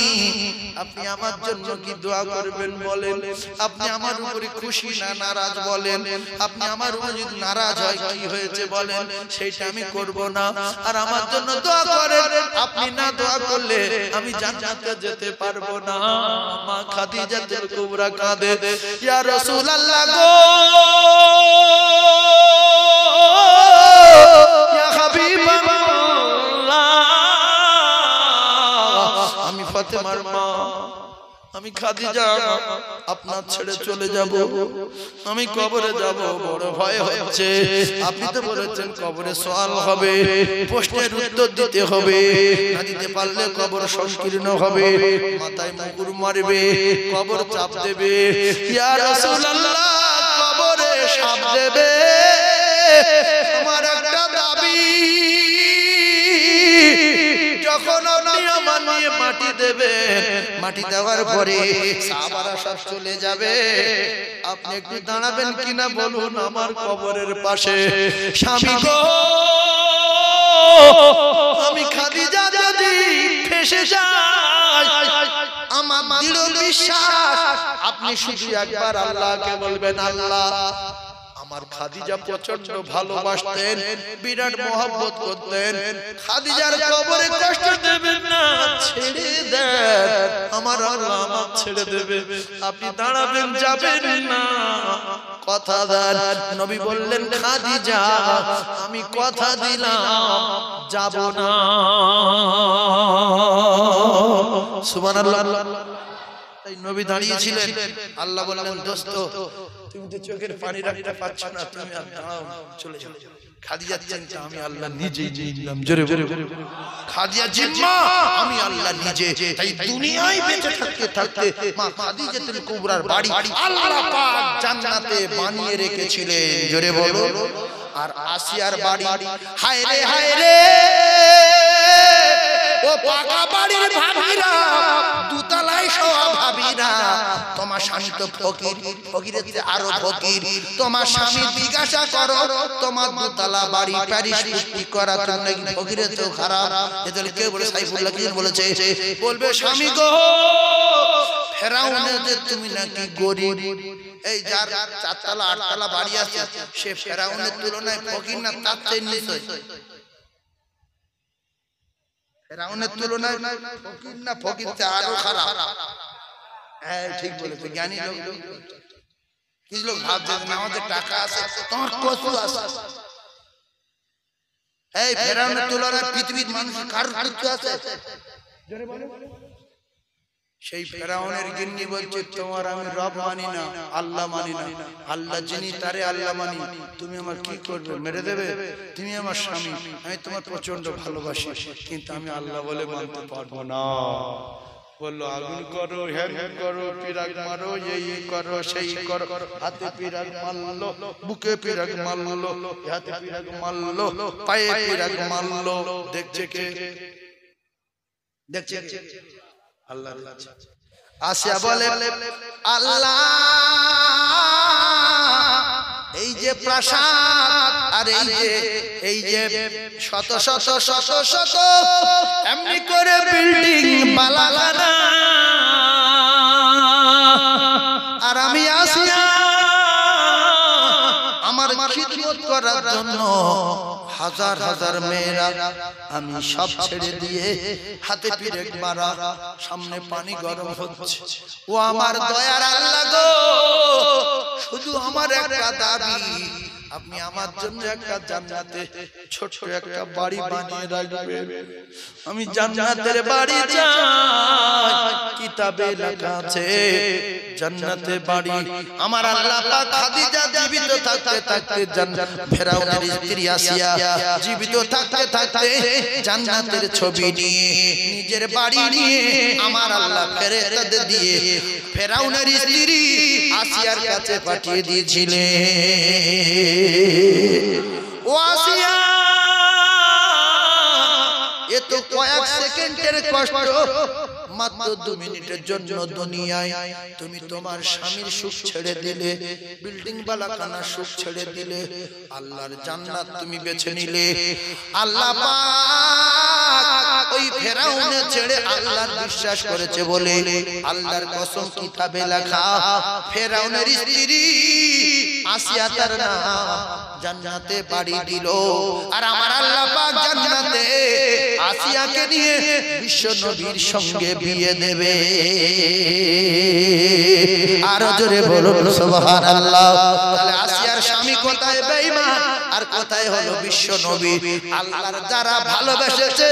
আপনি আমার জন্য কি দোয়া করবেন বলেন, আপনি আমার উপরে খুশি না নারাজ বলেন, আপনি আমার উপরে যদি নারাজ হয় কি হয়েছে বলেন, সেইটা আমি করব না, আর আমার জন্য দোয়া করেন, আপনি না দোয়া করলে আমি জান্নাতে যেতে পারবো না। মা খাদিজাতুল কুবরা কাঁদে, ইয়া রাসূলুল্লাহ গো, ইয়া হাবিবাল্লাহ, আমি ফাতেমার মা, আমি খাদিজা আপনার ছেড়ে চলে যাব, আমি কবরে যাব, বড় ভয় হচ্ছে। আপনি তো বলেছেন কবরে সওয়াল হবে, প্রশ্নের উত্তর দিতে হবে, না দিতে পারলে কবর সংকীর্ণ হবে, মাথায় মুকুর মারবে, কবর চাপ দেবে। ইয়া রাসূলুল্লাহ কবরে সাপ দেবে, আমার একটা দাবি, যখন আপনি আমার নিয়ে মাটি দেবে, মাটি দেওয়ার পরে সাহাবারা সব চলে যাবে, আপনি একটু দাঁড়াবেন কিনা বলুন আমার কবরের পাশে। স্বামী গো, আমি খাদিজা যদি ফেসে যাই, আমার দৃঢ় বিশ্বাস আপনি শুধু একবার আল্লাহকে বলবেন, আল্লাহ আমার খাদিজা প্রচন্ড ভালোবাসতেন, বিরাট মহব্বত করতেন, খাদিজার কবরে কষ্ট দেবেন না, ছেড়ে দেন, আমার আল্লাহ আমার ছেড়ে দেবে, আপনি দাঁড়াবেন, যাবেন না, কথা দেন। নবী বললেন, খাদিজা আমি কথা দিলাম যাব না। সুবহানাল্লাহ। তাই নবী দাঁড়িয়েছিলেন, আল্লাহ বললেন, দোস্ত তুমি তো চোখের পানি রাখতে পারছো না, তুমি আর দাঁড়াও, চলে যাও। খাদিজা চিন্তা আমি আল্লাহ নিজেই নিলাম, জোরে জোরে খাদিজা জিম্মা আমি আল্লাহ নিজে। তাই দুনিয়ায় বেঁচে থাকতে থাকতে মা খাদিজাতুল কুবরার বাড়ি আল্লাহ পাক জান্নাতে বানিয়ে রেখেছিলেন, জোরে বলো। আর আসিয়ার বাড়ি, হায় রে হায় রে, ও পাকা বাড়ির ভাবিরা, দুতলায় শোয়া ভাবিরা, তোমার স্বামী তো ফকির, ফকিরের চেয়ে আরো ফকির, তোমার স্বামী জিজ্ঞাসা করো তোমার দুতলা বাড়ি প্যারিস পুষ্টি করা তুমি নাকি ফকিরের চেয়েও খারাপ। এজন্য কেউ বলে, সাইফুল্লাহ কি বলেছে, বলবে স্বামী গো, ফেরাউনে যে তুমি নাকি গরিব, এই যার চারতলা আটতলা বাড়ি আছে সে ফেরাউনের তুলনায় ফকির না, তার চেয়ে নিচে, ফেরাউনের তুলনায় ফকির না, ফকির চেয়ে আরো খারাপ। হ্যাঁ ঠিক বলেছে, জ্ঞানী লোক। কিছু লোক ভাবছে আমাদের টাকা আছে, তোমার কসু আছে, এই ফেরাউনের তুলনায় পৃথিবীর মানুষ কারোর কিছু আছে? সেই ফেরাউনের গিন্নি বলছে, তোমার আমি রব মানি না, আল্লাহ মানি না, আল্লাহ যিনি তারে আল্লাহ মানি, তুমি আমার কি করবে, মেরে দেবে? তুমি আমার স্বামী, আমি তোমার প্রচন্ড ভালোবাসি, কিন্তু আমি আল্লাহ বলে মানতে পারবো না। বললো আগুন করো, হ্যাঁ করো, পিরাক মারো, এই করো, সেই করো, হাতে পিরাক মারলো, বুকে পিরাক মারলো, হাতে পিরাক মারলো, পায়ে পিরাক মারলো, দেখছে কে? দেখছে আল্লাহ। আসিয়া বলে, আল্লাহ এই যে প্রাসাদ আর এই যে শত শত শত শত এমনি করে বিল্ডিং বালালানা, আর আমি আসিয়া আমার খিদমত করার জন্য হাজার হাজার মেয়েরা আমি সব ছেড়ে দিয়ে হাতে পিরেক মারা, সামনে পানি গরম হচ্ছে, ও আমার দয়ার আল্লাহ গো, শুধু আমার একটা দাবি, আপনি আমার জন্য একটা জান্নাতে ছোট একটা বাড়ি বানিয়ে রাখবেন, আমি জান্নাতের বাড়ি চাই। কিতাবে লেখা আছে জান্নাতে বাড়ি। আমার আল্লাহ পাক খাদিজা জীবিত থাকতে থাকতে জান্নাত, ফেরাউনের স্ত্রী আসিয়া জীবিত থাকতে থাকতে জান্নাতের ছবি নিয়ে নিজের বাড়ি নিয়ে আমার আল্লাহ ফেরেশতাদের দিয়ে ফেরাউনের স্ত্রী আসিয়ার কাছে পাঠিয়ে দিয়েছিলেন। ও আসিয়া, এ তো কয়েক সেকেন্ডের কষ্ট, মাত্র 2 মিনিটের জন্য দুনিয়ায় তুমি তোমার স্বামীর সুখ ছেড়ে দিলে, বিল্ডিং বালাখানার সুখ ছেড়ে দিলে, আল্লাহর জান্নাত তুমি বেছে নিলে। আল্লাহ পাক ওই ফেরাউনে ছেড়ে আল্লাহর বিশ্বাস করেছে বলে আল্লাহর কসম কিতাবে লেখা ফেরাউনের স্ত্রী আসিয়া তার নাম জান্নাতে বাড়ি দিল। আর আমার আল্লাহ পাক জান্নাতে আসিয়াকে নিয়ে বিশ্ব নবীর সঙ্গে বিয়ে দেবে। আর জোরে বলুন সুবহানাল্লাহ। তাহলে আসিয়ার স্বামী কোথায় বেঈমান আর কোথায় হলো বিশ্ব নবী? আল্লাহর যারা ভালোবেসেছে,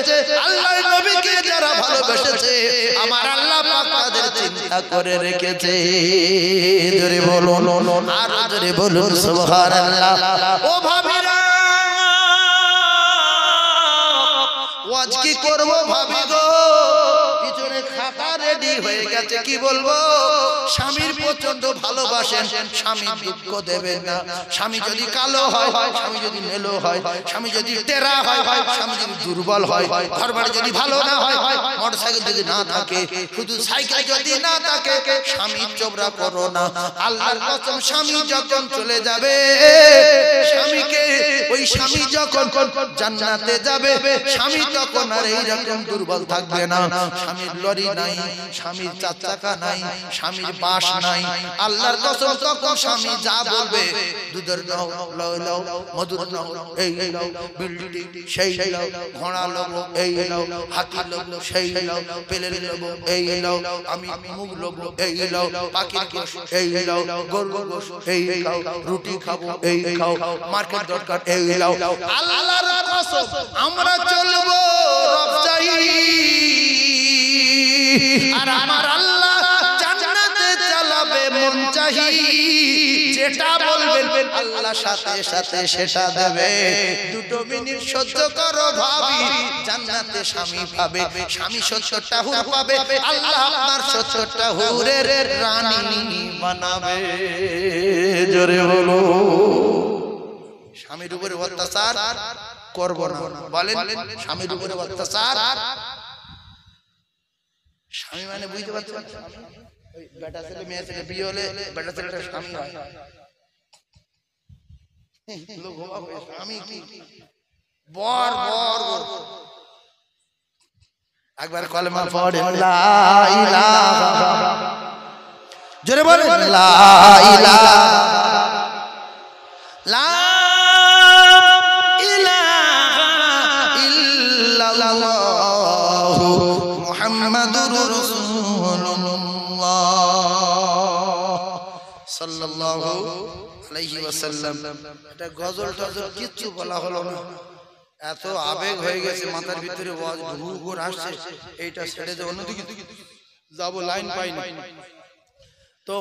আল্লাহর নবীকে যারা ভালোবেসেছে, আমার আল্লাহ পাক তাদের চিন্তা করে রেখেছে। জোরে বলুন, আর জোরে বলুন সুবহানাল্লাহ। ও ভাবিরা, ওয়াজ কি করব ভাবি গো, পিছনে খাতা রেডি হয়ে গেছে, কি বলবো? স্বামীর প্রচন্ড ভালোবাসেন, স্বামী দুঃখ দেবেন না। স্বামী যদি কালো হয়, স্বামী যদি মেলো হয়, স্বামী যদি টেরা হয়, স্বামী যদি দুর্বল হয়, ঘর বাড়ি যদি ভালো না হয়, মোটরসাইকেল যদি না থাকে, শুধু সাইকেল যদি না থাকে, স্বামীর চোবরা করো না। আল্লাহর কসম, স্বামী যখন চলে যাবে, স্বামীকে ওই স্বামী যখন জান্নাতে যাবে, স্বামী তখন আর এইরকম দুর্বল থাকবে না। স্বামীর লরি নাই, স্বামীর চার চাকা নাই, স্বামীর বাস নাই। আল্লাহর কসম, তখন স্বামী যা বলবে, দুধের নাও, লাও লাও, মধুর নাও, এই লাও, বিল্ডিং সেই লাও, ঘোড়া লোবো এই লাও, হাতি লোবো সেই লাও, পেলের লোবো এই লাও, আমি মুগ লোবো এই লাও, পাখির গোশ এই লাও, গরুর গোশ এই খাও, রুটি খাবো এই খাও, মার্কেট দরকার এই লাও। আল্লাহর কসম, আমরা চলবো রব চাই, আর আমার আল্লাহ জান্নাতে চালাবে মন চাহি। যেটা বলবেন আল্লাহ সাথে সাথে সেটা দেবে। 2 মিনিট সহ্য করো ভাবি, জান্নাতে স্বামী পাবে, স্বামী 70টা হুর পাবে, আল্লাহ আপনার 70টা হুরের রানী বানাবে। জোরে বলো। স্বামীর উপরে অত্যাচার করব না, বলেন স্বামীর উপরে অত্যাচার। স্বামী মানে বুঝতে পারছেন, বেটা ছেলে মেয়ে ছেলে বিয়ে হলে বেটা ছেলেটা স্বামী হয়। স্বামী কি বর বর। একবার কলেমা পড়ে লা ইলাহা, জোরে বলেন লা ইলাহা, লা ইলাহা ইল্লাল্লাহু মুহাম্মাদুর রাসূলুল্লাহ সাল্লাল্লাহু আলাইহি ওয়াসাল্লাম। এটা গজল টজল কিচ্ছু বলা হলো না, এত আবেগ হয়ে গেছে মাথার ভিতরে, ওয়াজ ঢু করে আসছে। এইটা ছেড়ে যে অন্যদিকে যাবো, লাইন পাই না তো।